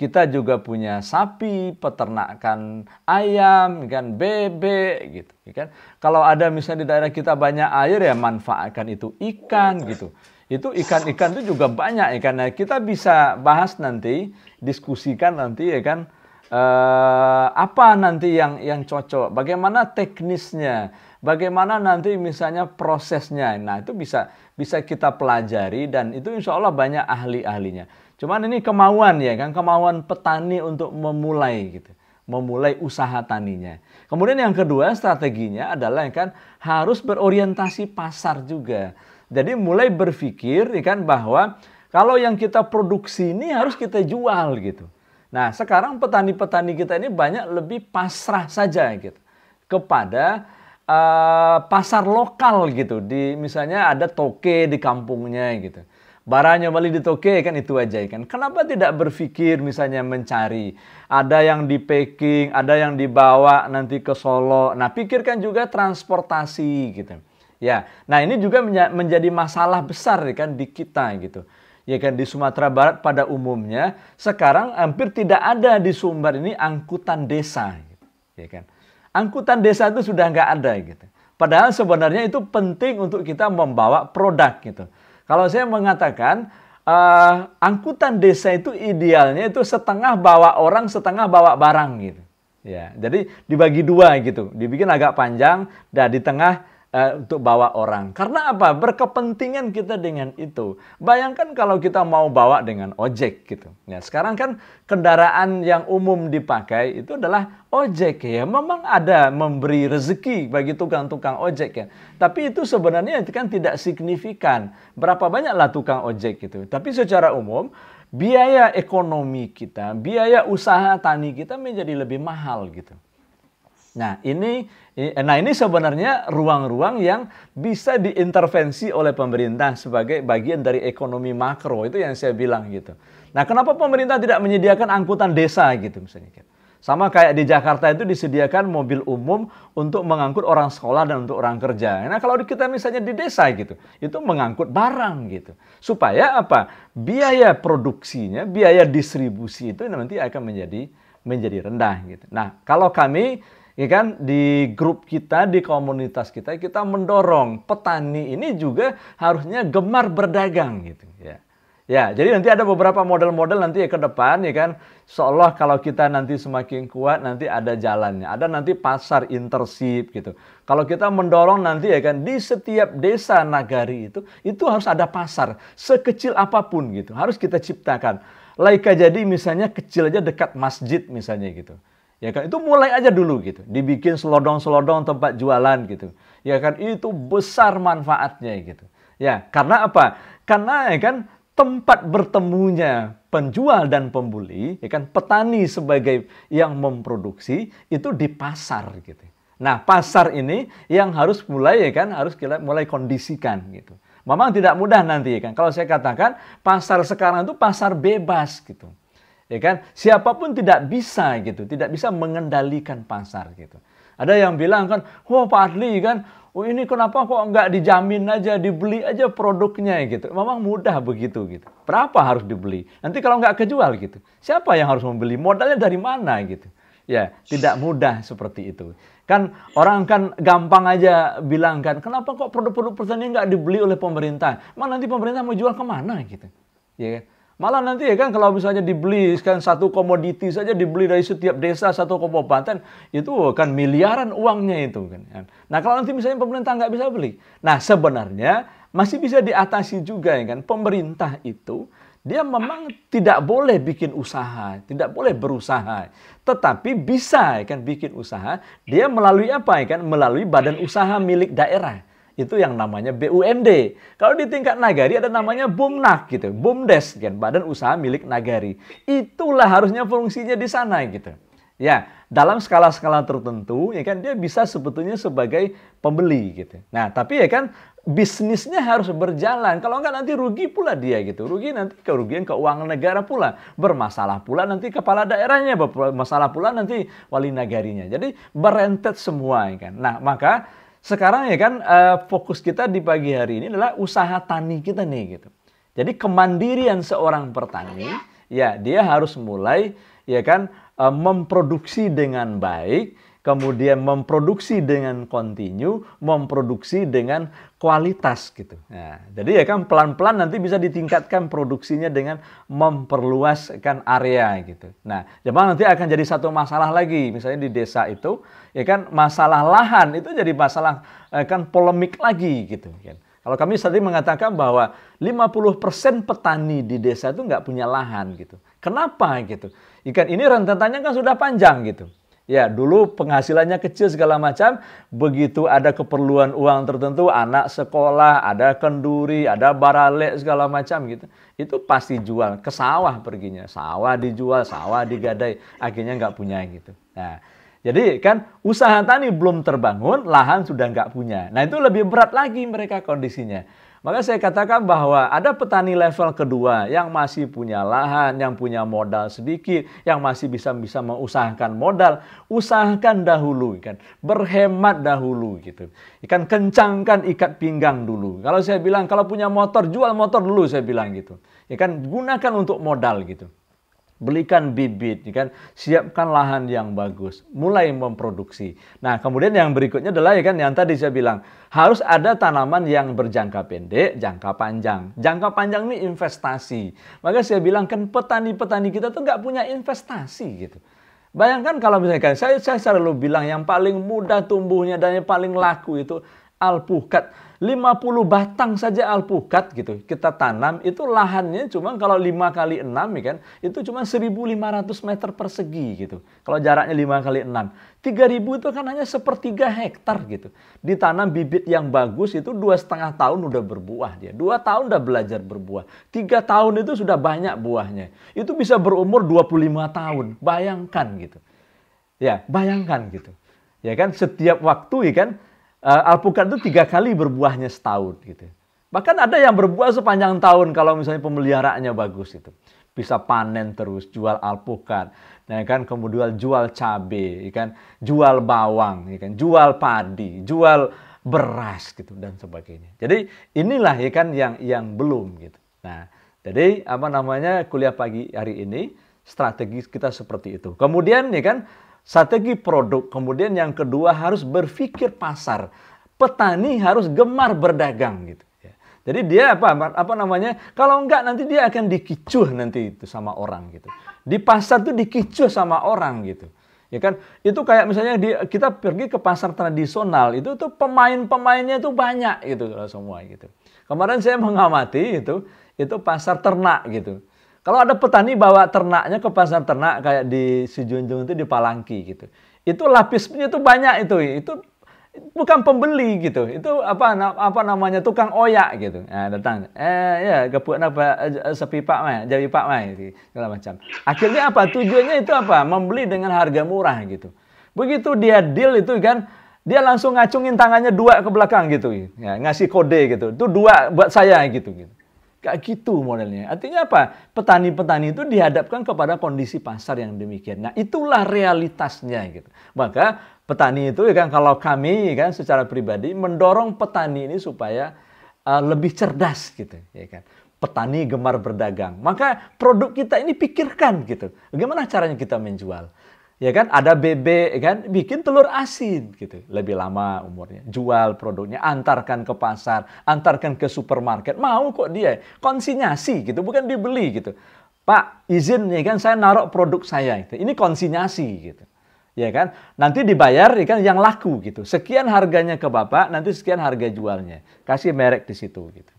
Kita juga punya sapi, peternakan ayam, kan bebek gitu, kan. Kalau ada misalnya di daerah kita banyak air ya manfaatkan itu ikan gitu. Itu ikan-ikan itu juga banyak ikan. Nah, kita bisa bahas nanti, diskusikan nanti ya kan apa nanti yang cocok, bagaimana teknisnya, bagaimana nanti misalnya prosesnya. Nah, itu bisa kita pelajari dan itu insya Allah banyak ahli-ahlinya. Cuman ini kemauan ya kan, kemauan petani untuk memulai gitu, memulai usaha taninya. Kemudian yang kedua strateginya adalah kan harus berorientasi pasar juga. Jadi mulai berpikir kan bahwa kalau yang kita produksi ini harus kita jual gitu. Nah, sekarang petani-petani kita ini banyak lebih pasrah saja gitu kepada pasar lokal gitu. Misalnya ada toke di kampungnya gitu. Barangnya beli di toke kan itu aja kan. Kenapa tidak berpikir misalnya mencari ada yang di packing, ada yang dibawa nanti ke Solo. Nah, pikirkan juga transportasi gitu. Ya, nah ini juga menjadi masalah besar kan di kita gitu. Ya kan, di Sumatera Barat pada umumnya sekarang hampir tidak ada di Sumbar ini angkutan desa, gitu. Ya kan. Angkutan desa itu sudah nggak ada gitu. Padahal sebenarnya itu penting untuk kita membawa produk gitu. Kalau saya mengatakan angkutan desa itu idealnya itu setengah bawa orang, setengah bawa barang gitu. Ya, jadi dibagi dua gitu, dibikin agak panjang dan di tengah untuk bawa orang. Karena apa? Berkepentingan kita dengan itu. Bayangkan kalau kita mau bawa dengan ojek gitu. Ya, sekarang kan kendaraan yang umum dipakai itu adalah ojek ya. Memang ada memberi rezeki bagi tukang-tukang ojek ya. Tapi itu sebenarnya kan tidak signifikan. Berapa banyaklah tukang ojek gitu. Tapi secara umum biaya ekonomi kita, biaya usaha tani kita menjadi lebih mahal gitu. Nah ini sebenarnya ruang-ruang yang bisa diintervensi oleh pemerintah sebagai bagian dari ekonomi makro, itu yang saya bilang gitu. Nah kenapa pemerintah tidak menyediakan angkutan desa gitu misalnya? Sama kayak di Jakarta itu disediakan mobil umum untuk mengangkut orang sekolah dan untuk orang kerja. Nah kalau kita misalnya di desa gitu, itu mengangkut barang gitu. Supaya apa? Biaya produksinya, biaya distribusi itu nanti akan menjadi rendah gitu. Nah kalau kami ya kan, di grup kita, di komunitas kita mendorong petani ini juga harusnya gemar berdagang gitu ya. Ya, jadi nanti ada beberapa model-model nanti ke depan ya kan, seolah kalau kita nanti semakin kuat nanti ada jalannya, ada nanti pasar intersip gitu. Kalau kita mendorong nanti ya kan di setiap desa nagari itu harus ada pasar sekecil apapun gitu, harus kita ciptakan. Laika jadi misalnya kecil aja dekat masjid misalnya gitu. Ya kan, itu mulai aja dulu gitu. Dibikin selodong-selodong tempat jualan gitu. Ya kan, itu besar manfaatnya gitu. Ya, karena apa? Karena ya kan tempat bertemunya penjual dan pembeli, ya kan, petani sebagai yang memproduksi itu di pasar gitu. Nah, pasar ini yang harus mulai ya kan, harus kita mulai kondisikan gitu. Memang tidak mudah nanti ya kan. Kalau saya katakan pasar sekarang itu pasar bebas gitu. Ya kan, siapapun tidak bisa gitu, tidak bisa mengendalikan pasar gitu. Ada yang bilang kan, wah Pak Adli kan, oh ini kenapa kok nggak dijamin aja, dibeli aja produknya gitu. Memang mudah begitu gitu. Berapa harus dibeli? Nanti kalau nggak kejual gitu, siapa yang harus membeli? Modalnya dari mana gitu? Ya, tidak mudah seperti itu. Kan orang kan gampang aja bilang kan, kenapa kok produk-produk pertanian nggak dibeli oleh pemerintah? Mana nanti pemerintah mau jual kemana gitu? Ya kan? Malah nanti ya kan kalau misalnya dibeli kan satu komoditi saja dibeli dari setiap desa satu kabupaten itu kan miliaran uangnya itu kan. Nah kalau nanti misalnya pemerintah nggak bisa beli, nah sebenarnya masih bisa diatasi juga ya kan. Pemerintah itu dia memang tidak boleh bikin usaha, tidak boleh berusaha, tetapi bisa ya kan bikin usaha. Dia melalui apa ya kan? Melalui badan usaha milik daerah. Itu yang namanya BUMD. Kalau di tingkat nagari ada namanya BUMNAK gitu, BUMDes kan, Badan Usaha Milik Nagari. Itulah harusnya fungsinya di sana gitu. Ya, dalam skala-skala tertentu ya kan dia bisa sebetulnya sebagai pembeli gitu. Nah, tapi ya kan bisnisnya harus berjalan. Kalau enggak nanti rugi pula dia gitu. Rugi nanti kerugian keuangan negara pula. Bermasalah pula nanti kepala daerahnya, bermasalah pula nanti wali nagarinya. Jadi berentet semua ya kan. Nah, maka sekarang ya kan fokus kita di pagi hari ini adalah usaha tani kita nih gitu. Jadi kemandirian seorang petani ya dia harus mulai ya kan memproduksi dengan baik, kemudian memproduksi dengan kontinu, memproduksi dengan kualitas gitu. Nah, jadi ya kan pelan-pelan nanti bisa ditingkatkan produksinya dengan memperluaskan area gitu. Nah, memang nanti akan jadi satu masalah lagi, misalnya di desa itu, ya kan masalah lahan itu jadi masalah kan polemik lagi gitu kan. Kalau kami tadi mengatakan bahwa 50% petani di desa itu nggak punya lahan gitu. Kenapa gitu? Ikan ini rentetannya kan sudah panjang gitu. Ya, dulu penghasilannya kecil segala macam, begitu ada keperluan uang tertentu, anak sekolah, ada kenduri, ada baralek segala macam gitu. Itu pasti jual, ke sawah perginya. Sawah dijual, sawah digadai, akhirnya nggak punya gitu. Nah, jadi kan usaha tani belum terbangun, lahan sudah nggak punya. Nah, itu lebih berat lagi mereka kondisinya. Maka saya katakan bahwa ada petani level kedua yang masih punya lahan, yang punya modal sedikit, yang masih bisa mengusahakan modal, usahakan dahulu kan, berhemat dahulu gitu. Ikan kencangkan ikat pinggang dulu. Kalau saya bilang kalau punya motor, jual motor dulu saya bilang gitu. Ya kan, gunakan untuk modal gitu. Belikan bibit, ya kan? Siapkan lahan yang bagus, mulai memproduksi. Nah, kemudian yang berikutnya adalah ya kan yang tadi saya bilang, harus ada tanaman yang berjangka pendek, jangka panjang. Jangka panjang ini investasi. Maka saya bilang kan petani-petani kita tuh nggak punya investasi gitu. Bayangkan kalau misalkan saya selalu bilang yang paling mudah tumbuhnya dan yang paling laku itu alpukat. 50 batang saja alpukat gitu kita tanam, itu lahannya cuma kalau 5 kali 6 ya kan, itu cuma 1.500 meter persegi gitu. Kalau jaraknya 5 kali 6, 3.000 itu kan hanya 1/3 hektar gitu. Ditanam bibit yang bagus itu 2,5 tahun udah berbuah dia. 2 tahun udah belajar berbuah. 3 tahun itu sudah banyak buahnya. Itu bisa berumur 25 tahun. Bayangkan gitu. Ya, bayangkan gitu. Ya kan, setiap waktu ya kan, alpukat itu 3 kali berbuahnya setahun gitu. Bahkan ada yang berbuah sepanjang tahun kalau misalnya pemeliharaannya bagus itu. Bisa panen terus, jual alpukat, ya kan, kemudian jual cabai, ya kan, jual bawang, ya kan, jual padi, jual beras gitu dan sebagainya. Jadi inilah ya kan yang belum gitu. Nah, jadi apa namanya kuliah pagi hari ini strategi kita seperti itu. Kemudian ya kan strategi produk, kemudian yang kedua harus berpikir pasar. Petani harus gemar berdagang gitu. Jadi dia apa namanya? Kalau enggak nanti dia akan dikicuh nanti itu sama orang gitu. Di pasar tuh dikicuh sama orang gitu. Ya kan? Itu kayak misalnya kita pergi ke pasar tradisional itu tuh pemain-pemainnya tuh banyak gitu semua gitu. Kemarin saya mengamati itu pasar ternak gitu. Kalau ada petani bawa ternaknya ke pasar ternak kayak di Sijunjung itu di Palangki gitu. Itu lapisnya itu banyak itu. Itu bukan pembeli gitu. Itu apa namanya tukang oyak gitu. Nah, datang. Ya gepuk apa sepipak mah, jawi pak mah segala macam. Akhirnya apa? Tujuannya itu apa? Membeli dengan harga murah gitu. Begitu dia deal itu kan dia langsung ngacungin tangannya 2 ke belakang gitu. Ya, ngasih kode gitu. Itu 2 buat saya gitu. Kayak gitu modelnya. Artinya apa? Petani-petani itu dihadapkan kepada kondisi pasar yang demikian. Nah, itulah realitasnya gitu. Maka petani itu ya kan kalau kami kan secara pribadi mendorong petani ini supaya lebih cerdas gitu, ya kan. Petani gemar berdagang. Maka produk kita ini pikirkan gitu. Bagaimana caranya kita menjual? Ya kan, ada bebek kan, bikin telur asin gitu. Lebih lama umurnya. Jual produknya, antarkan ke pasar, antarkan ke supermarket. Mau kok dia. Konsinyasi gitu, bukan dibeli gitu. Pak, izin ya kan saya naruh produk saya gitu. Ini konsinyasi gitu. Ya kan? Nanti dibayar ya kan yang laku gitu. Sekian harganya ke Bapak, nanti sekian harga jualnya. Kasih merek di situ gitu.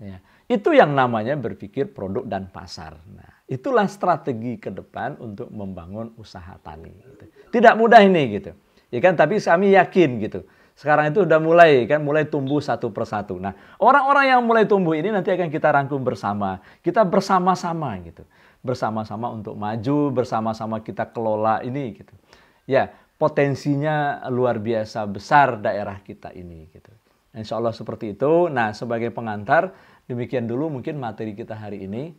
Ya. Itu yang namanya berpikir produk dan pasar. Nah, itulah strategi ke depan untuk membangun usaha tani. Gitu. Tidak mudah ini gitu, ya kan? Tapi kami yakin gitu. Sekarang itu udah mulai tumbuh satu persatu. Nah, orang-orang yang mulai tumbuh ini nanti akan kita rangkum bersama. Kita bersama-sama gitu, bersama-sama untuk maju, bersama-sama kita kelola ini gitu. Ya, potensinya luar biasa besar daerah kita ini gitu. Insya Allah seperti itu. Nah, sebagai pengantar. Demikian dulu mungkin materi kita hari ini,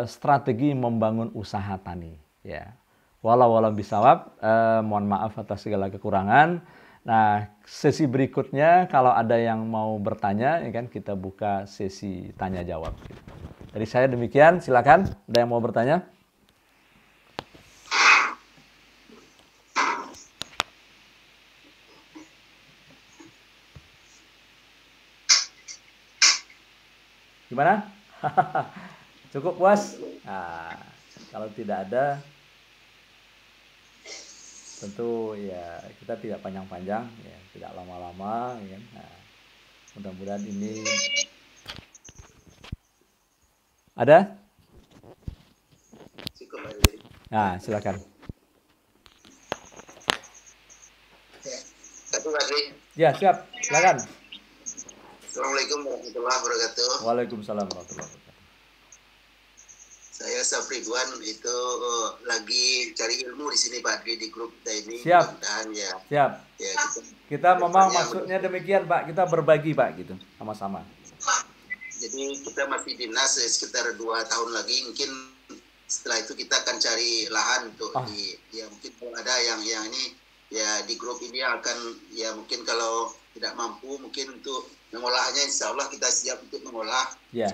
strategi membangun usaha tani. Ya, walau bisawab, mohon maaf atas segala kekurangan. Nah, sesi berikutnya kalau ada yang mau bertanya, ya kan kita buka sesi tanya jawab. Dari saya demikian, silakan. Ada yang mau bertanya? Gimana? Cukup puas? Nah, kalau tidak ada, tentu ya kita tidak panjang-panjang, ya tidak lama-lama, ya. Nah, mudah-mudahan ini ada. Nah, silakan. Ya, siap. Silakan. Assalamualaikum warahmatullahi wabarakatuh. Waalaikumsalam warahmatullahi wabarakatuh. Saya Safridwan itu lagi cari ilmu di sini Pak di grup kita ini. Siap. Ya. Siap. Ya, kita memang maksudnya demikian Pak. Kita berbagi Pak gitu sama-sama. Jadi kita masih dinas sekitar 2 tahun lagi, mungkin setelah itu kita akan cari lahan untuk ya mungkin kalau ada yang ini ya di grup ini akan ya mungkin kalau tidak mampu mungkin untuk mengolahnya, insya Allah kita siap untuk mengolah. Ya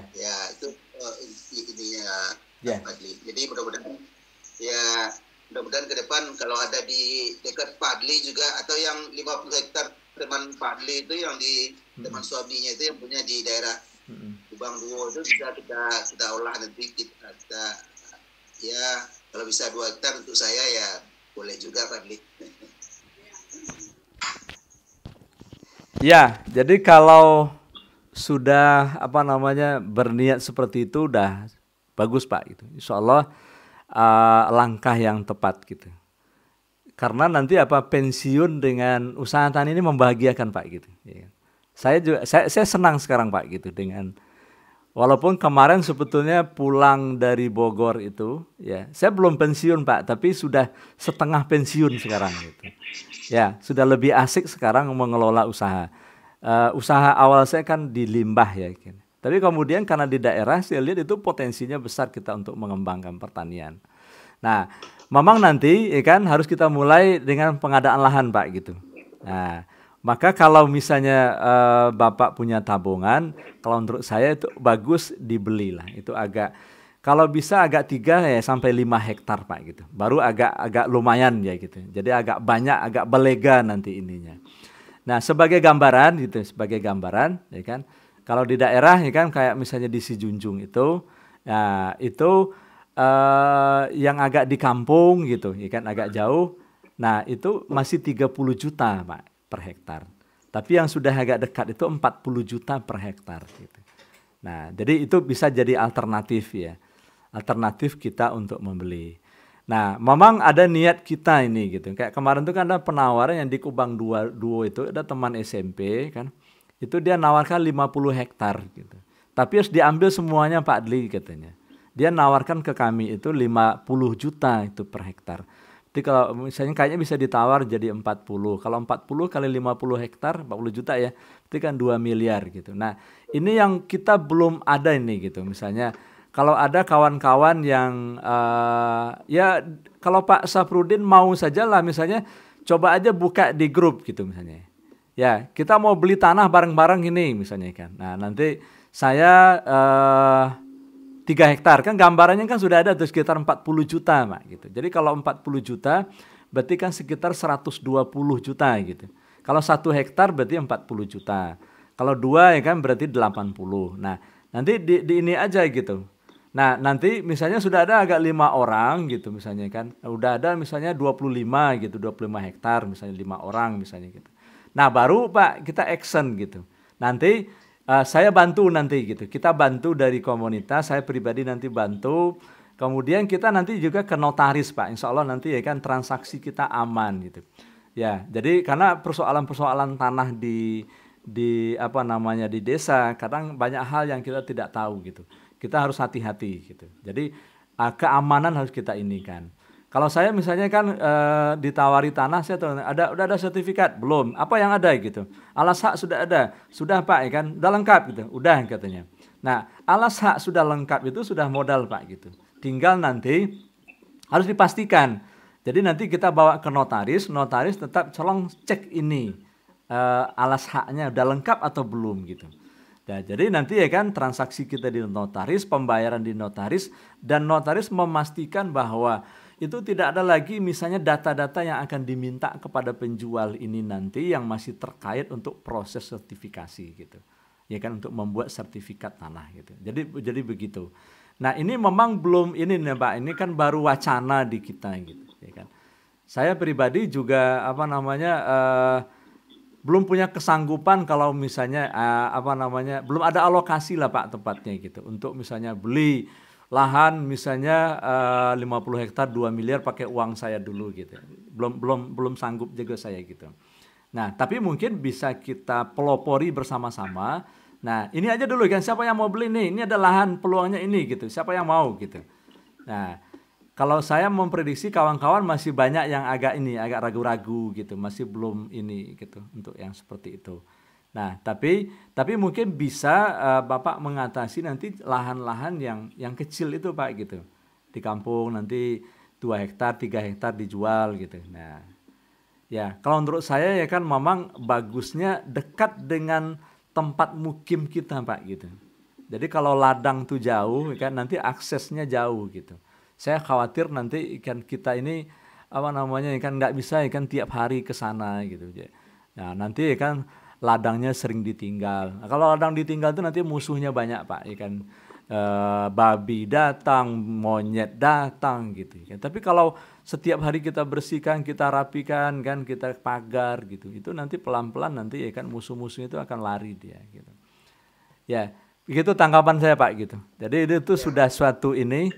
itu ininya Pak Adli. Jadi mudah-mudahan ke depan kalau ada di dekat Pak Adli juga, atau yang 50 hektar teman Pak Adli itu yang di teman suaminya itu yang punya di daerah Kubang Duo itu bisa kita olah nanti, kita ya kalau bisa 2 hektar untuk saya ya boleh juga Pak Adli. Ya, jadi kalau sudah berniat seperti itu udah bagus Pak gitu. Insya Allah langkah yang tepat gitu. Karena nanti pensiun dengan usaha tani ini membahagiakan Pak gitu. Ya. Saya senang sekarang Pak gitu dengan walaupun kemarin sebetulnya pulang dari Bogor itu ya saya belum pensiun Pak, tapi sudah setengah pensiun sekarang gitu. Ya sudah lebih asik sekarang mengelola usaha. Usaha awal saya kan di limbah ya. Tapi kemudian karena di daerah saya lihat itu potensinya besar kita untuk mengembangkan pertanian. Nah memang nanti ya kan harus kita mulai dengan pengadaan lahan Pak gitu. Nah maka kalau misalnya Bapak punya tabungan, kalau menurut saya itu bagus dibelilah. Itu kalau bisa agak 3 sampai 5 hektar Pak gitu. Baru agak lumayan ya gitu. Jadi agak banyak, agak belega nanti ininya. Nah sebagai gambaran gitu, ya kan. Kalau di daerah ya kan kayak misalnya di Sijunjung itu, ya itu yang agak di kampung gitu, ya kan agak jauh. Nah itu masih 30 juta Pak per hektar. Tapi yang sudah agak dekat itu 40 juta per hektar gitu. Nah, jadi itu bisa jadi alternatif ya. Alternatif kita untuk membeli. Nah, memang ada niat kita ini gitu. Kayak kemarin itu kan ada penawaran yang di Kubang Duo itu ada teman SMP kan. Itu dia nawarkan 50 hektar gitu. Tapi harus diambil semuanya Pak Adli katanya. Dia nawarkan ke kami itu 50 juta itu per hektar. Jadi kalau misalnya kayaknya bisa ditawar jadi 40. Kalau 40 kali 50 hektar, 40 juta ya, itu kan 2 miliar gitu. Nah ini yang kita belum ada ini gitu. Misalnya kalau ada kawan-kawan yang ya kalau Pak Safrudin mau sajalah misalnya coba aja buka di grup gitu misalnya. Ya kita mau beli tanah bareng-bareng ini misalnya kan. Nah nanti saya 3 hektar kan gambarannya kan sudah ada tuh sekitar 40 juta Pak gitu. Jadi kalau 40 juta berarti kan sekitar 120 juta gitu. Kalau 1 hektar berarti 40 juta. Kalau 2 ya kan berarti 80. Nah, nanti di ini aja gitu. Nah, nanti misalnya sudah ada agak 5 orang gitu misalnya kan. Udah ada misalnya 25 gitu, 25 hektar misalnya 5 orang misalnya gitu. Nah, baru Pak kita action gitu. Nanti saya bantu nanti gitu. Kita bantu dari komunitas, saya pribadi nanti bantu. Kemudian kita nanti juga ke notaris Pak. Insya Allah nanti ya kan transaksi kita aman gitu. Ya, jadi karena persoalan-persoalan tanah di desa, kadang banyak hal yang kita tidak tahu gitu. Kita harus hati-hati gitu. Jadi keamanan harus kita inikan. Kalau saya misalnya kan ditawari tanah, saya tahu udah ada sertifikat belum? Apa yang ada gitu? Alas hak sudah ada, sudah Pak ya kan, udah lengkap gitu, udah katanya. Nah alas hak sudah lengkap itu sudah modal Pak gitu. Tinggal nanti harus dipastikan. Jadi nanti kita bawa ke notaris, notaris tetap tolong cek ini alas haknya udah lengkap atau belum gitu. Nah, jadi nanti ya kan transaksi kita di notaris, pembayaran di notaris, dan notaris memastikan bahwa itu tidak ada lagi misalnya data-data yang akan diminta kepada penjual ini nanti yang masih terkait untuk proses sertifikasi gitu. Ya kan untuk membuat sertifikat tanah gitu. Jadi begitu. Nah, ini memang belum ini nih Pak, ini kan baru wacana di kita gitu, ya kan. Saya pribadi juga belum punya kesanggupan kalau misalnya belum ada alokasi lah Pak tepatnya gitu untuk misalnya beli lahan misalnya 50 hektar 2 miliar pakai uang saya dulu gitu. Belum sanggup juga saya gitu. Nah, tapi mungkin bisa kita pelopori bersama-sama. Nah, ini aja dulu kan siapa yang mau beli nih? Ini ada lahan peluangnya ini gitu. Siapa yang mau gitu. Nah, kalau saya memprediksi kawan-kawan masih banyak yang agak ragu-ragu gitu, masih belum ini gitu untuk yang seperti itu. Nah, tapi mungkin bisa Bapak mengatasi nanti lahan-lahan yang kecil itu Pak gitu. Di kampung nanti 2 hektar, 3 hektar dijual gitu. Nah, ya kalau menurut saya ya kan memang bagusnya dekat dengan tempat mukim kita Pak gitu. Jadi kalau ladang tuh jauh kan nanti aksesnya jauh gitu. Saya khawatir nanti ikan kita ini apa namanya ikan nggak bisa ikan tiap hari ke sana gitu. Nah, nanti kan ladangnya sering ditinggal. Nah, kalau ladang ditinggal itu nanti musuhnya banyak Pak, ikan babi datang, monyet datang gitu. Kan. Tapi kalau setiap hari kita bersihkan, kita rapikan, kan kita pagar gitu, itu nanti pelan-pelan nanti ya kan musuh-musuh itu akan lari dia gitu. Ya, begitu tanggapan saya Pak gitu. Jadi itu sudah suatu ini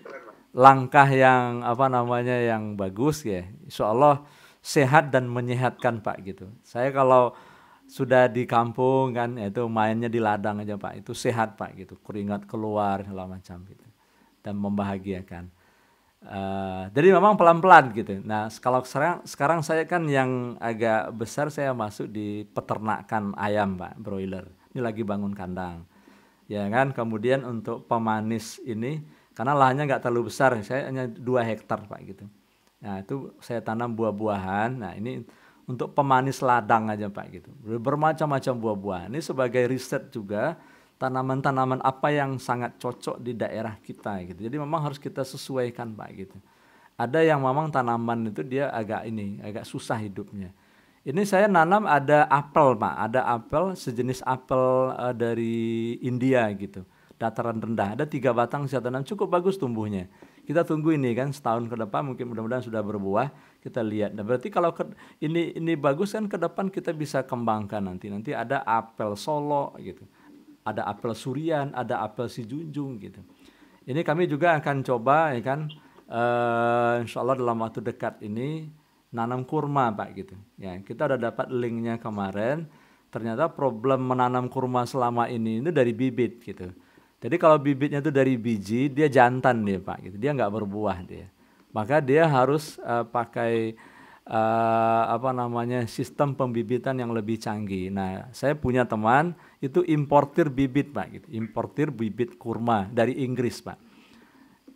langkah yang apa namanya yang bagus ya. Insya Allah sehat dan menyehatkan Pak gitu. Saya kalau sudah di kampung kan itu mainnya di ladang aja Pak, itu sehat Pak gitu, keringat keluar segala macam gitu dan membahagiakan. Jadi memang pelan-pelan gitu. Nah kalau sekarang saya kan yang agak besar saya masuk di peternakan ayam Pak, broiler. Ini lagi bangun kandang, ya kan. Kemudian untuk pemanis ini karena lahannya nggak terlalu besar, saya hanya 2 hektar Pak gitu. Nah itu saya tanam buah-buahan. Nah ini untuk pemanis ladang aja Pak gitu. Bermacam-macam buah-buahan. Ini sebagai riset juga tanaman-tanaman apa yang sangat cocok di daerah kita gitu. Jadi memang harus kita sesuaikan Pak gitu. Ada yang memang tanaman itu dia agak susah hidupnya. Ini saya nanam ada apel Pak, ada apel sejenis apel dari India gitu. Dataran rendah, ada 3 batang saya tanam cukup bagus tumbuhnya. Kita tunggu ini kan setahun ke depan mungkin mudah-mudahan sudah berbuah, kita lihat. Nah, berarti kalau ini bagus kan ke depan kita bisa kembangkan nanti. Nanti ada apel Solo gitu. Ada apel Surian, ada apel Sijunjung gitu. Ini kami juga akan coba ya kan insya Allah dalam waktu dekat ini nanam kurma Pak gitu. Ya, kita udah dapat linknya kemarin. Ternyata problem menanam kurma selama ini dari bibit gitu. Jadi kalau bibitnya itu dari biji, dia jantan dia Pak, gitu. Dia nggak berbuah dia. Maka dia harus pakai sistem pembibitan yang lebih canggih. Nah, saya punya teman itu importir bibit Pak, gitu. Importir bibit kurma dari Inggris Pak.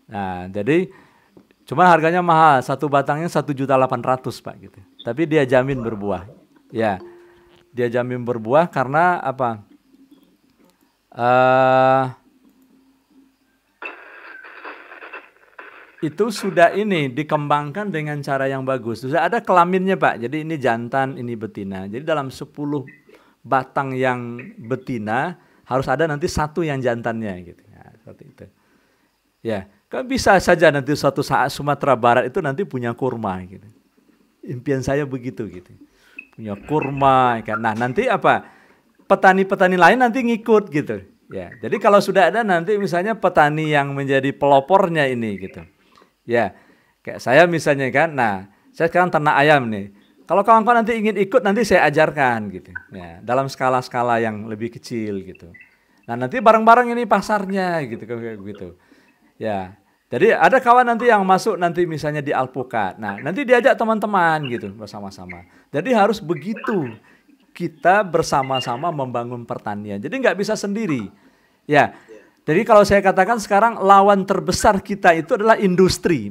Nah, jadi cuma harganya mahal, satu batangnya 1.800.000 Pak, gitu. Tapi dia jamin berbuah. Ya, dia jamin berbuah karena apa? Itu sudah ini dikembangkan dengan cara yang bagus. Sudah ada kelaminnya Pak. Jadi ini jantan, ini betina. Jadi dalam 10 batang yang betina harus ada nanti 1 yang jantannya gitu. Nah, seperti itu. Ya, kan bisa saja nanti suatu saat Sumatera Barat itu nanti punya kurma gitu. Impian saya begitu gitu. Punya kurma kan. Nah, nanti apa? Petani-petani lain nanti ngikut gitu. Ya, jadi kalau sudah ada nanti misalnya petani yang menjadi pelopornya ini gitu. Ya, kayak saya misalnya kan, nah saya sekarang ternak ayam nih. Kalau kawan-kawan nanti ingin ikut, nanti saya ajarkan gitu. Ya, dalam skala-skala yang lebih kecil gitu. Nah nanti bareng-bareng ini pasarnya gitu kayak gitu. Ya, jadi ada kawan nanti yang masuk nanti misalnya di alpukat. Nah nanti diajak teman-teman gitu bersama-sama. Jadi harus begitu kita bersama-sama membangun pertanian. Jadi nggak bisa sendiri. Ya. Jadi kalau saya katakan sekarang lawan terbesar kita itu adalah industri,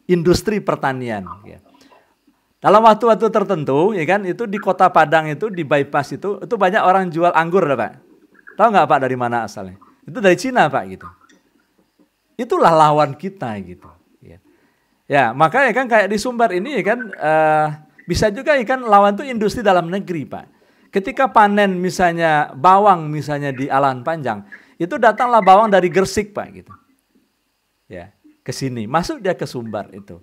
industri pertanian. Ya. Dalam waktu-waktu tertentu, ya kan, itu di Kota Padang itu di bypass itu banyak orang jual anggur, Pak. Tahu nggak Pak dari mana asalnya? Itu dari Cina Pak gitu. Itulah lawan kita gitu. Ya, makanya kan kayak di Sumbar ini ya kan bisa juga ya kan lawan itu industri dalam negeri Pak. Ketika panen misalnya bawang misalnya di Alan Panjang, itu datanglah bawang dari Gresik Pak gitu. Ya, ke sini, masuk dia ke Sumbar itu.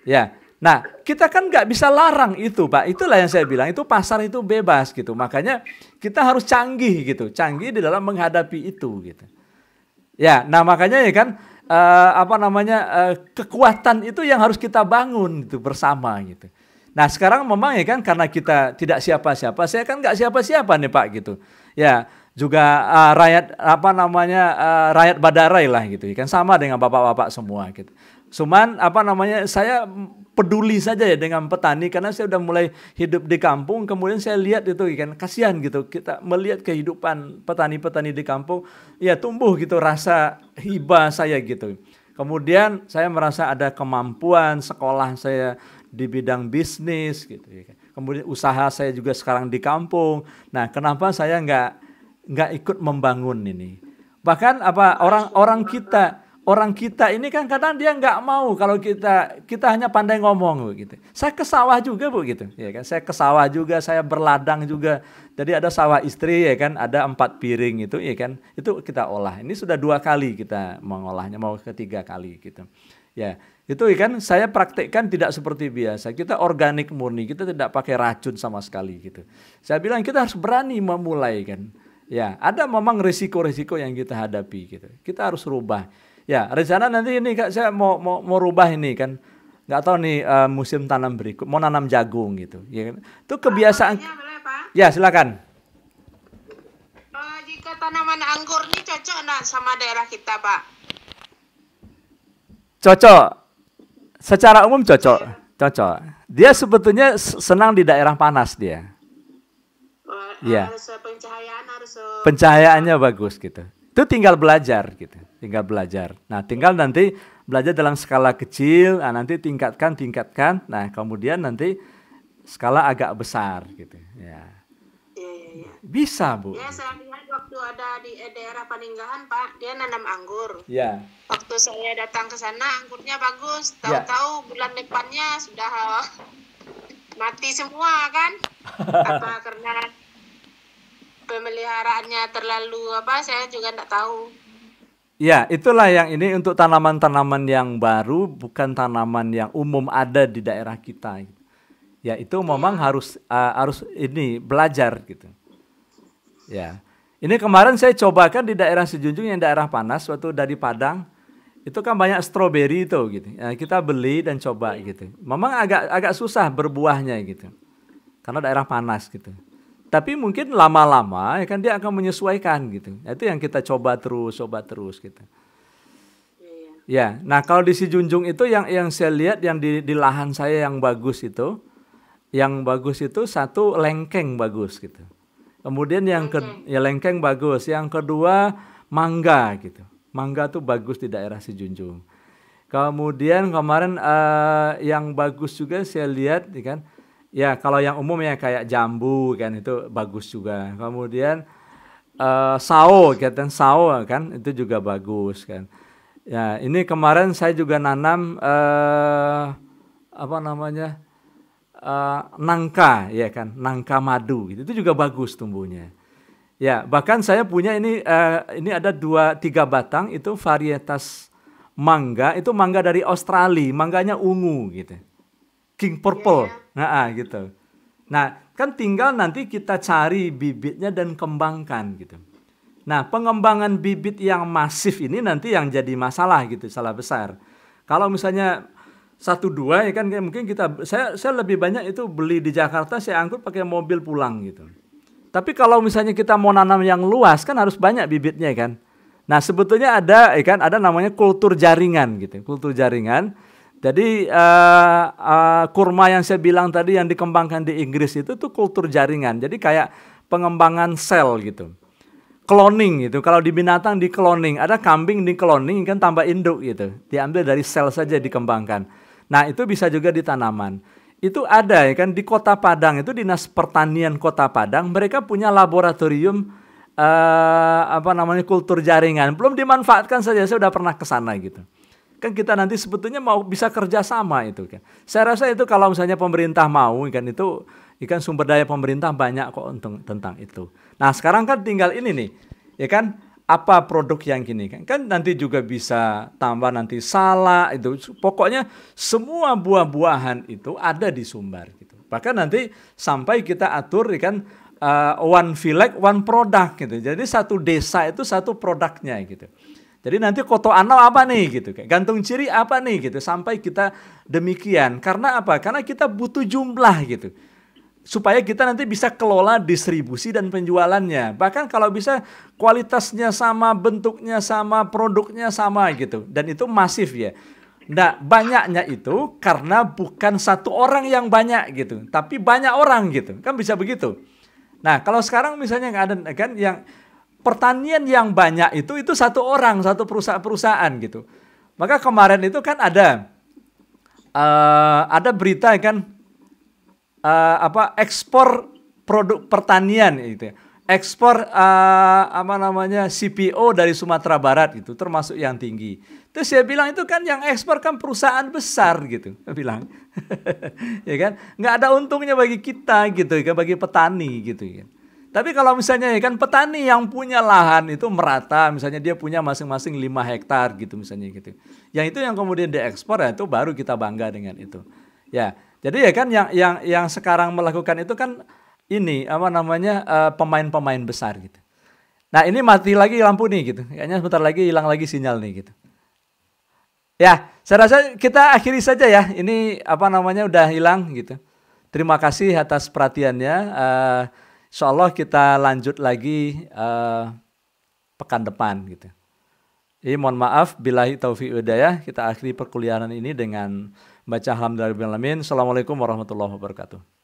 Ya. Nah, kita kan nggak bisa larang itu Pak. Itulah yang saya bilang, itu pasar itu bebas gitu. Makanya kita harus canggih gitu. Canggih di dalam menghadapi itu gitu. Ya, nah makanya ya kan kekuatan itu yang harus kita bangun gitu bersama gitu. Nah, sekarang memang ya kan karena kita tidak siapa-siapa, saya kan nggak siapa-siapa nih Pak gitu. Ya, juga rakyat rakyat Badarai lah gitu kan sama dengan bapak-bapak semua gitu. Cuman saya peduli saja ya dengan petani, karena saya udah mulai hidup di kampung. Kemudian saya lihat itu kan kasihan gitu, kita melihat kehidupan petani-petani di kampung, ya tumbuh gitu rasa hibah saya gitu. Kemudian saya merasa ada kemampuan, sekolah saya di bidang bisnis gitu ya. Kemudian usaha saya juga sekarang di kampung. Nah, kenapa saya nggak ikut membangun ini? Bahkan apa orang kita ini kan kadang dia nggak mau kalau kita hanya pandai ngomong gitu. Saya ke sawah juga Bu gitu, ya kan. Saya ke sawah juga, saya berladang juga. Jadi ada sawah istri ya kan, ada 4 piring itu ya kan. Itu kita olah. Ini sudah 2 kali kita mengolahnya, mau ketiga kali gitu. Ya, itu ya kan saya praktekkan tidak seperti biasa. Kita organik murni, kita tidak pakai racun sama sekali gitu. Saya bilang kita harus berani memulai kan. Ya, ada memang risiko-risiko yang kita hadapi gitu. Kita harus rubah. Ya, rencana nanti ini Kak, saya mau rubah ini kan. Nggak tahu nih musim tanam berikut, mau nanam jagung gitu. Ya kan? Itu kebiasaan. Boleh, Pak? Ya, silakan. Jika tanaman anggur ini cocok enggak sama daerah kita, Pak? Cocok. Secara umum cocok. Dia sebetulnya senang di daerah panas dia. Ya. Harus pencahayaan pencahayaannya bagus gitu. Itu tinggal belajar gitu. Tinggal belajar. Nah, tinggal nanti belajar dalam skala kecil, nanti tingkatkan. Nah, kemudian nanti skala agak besar gitu. Ya. Iya. Bisa, Bu. Ya, saya lihat waktu ada di daerah Paninggahan, Pak, dia nanam anggur. Ya. Waktu saya datang ke sana, anggurnya bagus. Tahu-tahu bulan depannya sudah mati semua kan? Apa karena pemeliharaannya terlalu saya juga enggak tahu. Ya, itulah yang ini untuk tanaman-tanaman yang baru, bukan tanaman yang umum ada di daerah kita. Ya, itu memang harus ini belajar gitu. Ya. Ini kemarin saya cobakan di daerah Sejunjung yang daerah panas, waktu dari Padang. Itu kan banyak stroberi itu gitu. Ya, kita beli dan coba gitu. Memang agak susah berbuahnya gitu. Karena daerah panas gitu. Tapi mungkin lama-lama ya kan dia akan menyesuaikan gitu. Itu yang kita coba terus gitu. Ya, nah kalau di Sijunjung itu yang saya lihat yang di lahan saya yang bagus itu satu lengkeng bagus gitu. Kemudian lengkeng bagus, yang kedua mangga gitu. Mangga tuh bagus di daerah Sijunjung. Kemudian kemarin yang bagus juga saya lihat kan. Ya, kalau yang umum ya kayak jambu kan itu bagus juga. Kemudian sao kan itu juga bagus kan. Ya, ini kemarin saya juga nanam nangka ya kan, nangka madu gitu. Itu juga bagus tumbuhnya. Ya, bahkan saya punya ini ada 2-3 batang itu varietas mangga, itu mangga dari Australia, mangganya ungu gitu. King Purple. Gitu. Nah, kan tinggal nanti kita cari bibitnya dan kembangkan gitu. Nah, pengembangan bibit yang masif ini nanti yang jadi masalah gitu, salah besar. Kalau misalnya 1-2 ya kan mungkin saya lebih banyak itu beli di Jakarta, saya angkut pakai mobil pulang gitu. Tapi kalau misalnya kita mau nanam yang luas kan harus banyak bibitnya kan. Nah, sebetulnya ada namanya kultur jaringan gitu, kultur jaringan. Jadi kurma yang saya bilang tadi yang dikembangkan di Inggris itu tuh kultur jaringan. Jadi kayak pengembangan sel gitu. Cloning gitu. Kalau di binatang di cloning, ada kambing di cloning kan tambah induk gitu. Diambil dari sel saja dikembangkan. Nah, itu bisa juga di tanaman. Itu ada ya kan di Kota Padang itu Dinas Pertanian Kota Padang, mereka punya laboratorium kultur jaringan. Belum dimanfaatkan saja, saya sudah pernah ke sana gitu. Kan kita nanti sebetulnya mau bisa kerja sama itu kan. Saya rasa itu kalau misalnya pemerintah mau kan itu ikan sumber daya pemerintah banyak kok tentang itu. Nah, sekarang kan tinggal ini nih. Ya kan apa produk yang gini kan. Kan nanti juga bisa tambah nanti salak itu. Pokoknya semua buah-buahan itu ada di Sumbar gitu. Bahkan nanti sampai kita atur kan one village one product gitu. Jadi satu desa itu satu produknya gitu. Jadi nanti Koto Anau apa nih gitu, gantung ciri apa nih gitu, sampai kita demikian. Karena apa? Karena kita butuh jumlah gitu, supaya kita nanti bisa kelola distribusi dan penjualannya. Bahkan kalau bisa kualitasnya sama, bentuknya sama, produknya sama gitu, dan itu masif ya. Nah, banyaknya itu karena bukan satu orang yang banyak gitu, tapi banyak orang gitu. Kan bisa begitu. Nah, kalau sekarang misalnya nggak ada kan yang pertanian yang banyak itu satu orang, satu perusahaan gitu. Maka kemarin itu kan ada berita kan ekspor produk pertanian gitu ya. Ekspor CPO dari Sumatera Barat itu termasuk yang tinggi. Terus saya bilang itu kan yang ekspor kan perusahaan besar gitu. Saya bilang. Ya kan? Nggak ada untungnya bagi kita gitu kan, bagi petani gitu kan. Tapi kalau misalnya ya kan petani yang punya lahan itu merata, misalnya dia punya masing-masing 5 hektar gitu misalnya gitu. Yang itu yang kemudian diekspor ya itu baru kita bangga dengan itu. Ya. Jadi ya kan yang sekarang melakukan itu kan ini pemain-pemain besar gitu. Nah, ini mati lagi lampu nih gitu. Kayaknya sebentar lagi hilang lagi sinyal nih gitu. Ya, saya rasa kita akhiri saja ya. Ini udah hilang gitu. Terima kasih atas perhatiannya. Insyaallah kita lanjut lagi pekan depan gitu. Jadi mohon maaf billahi taufiq hidayah, kita akhiri perkuliahan ini dengan baca alhamdulillahirabbil alamin. Assalamualaikum warahmatullahi wabarakatuh.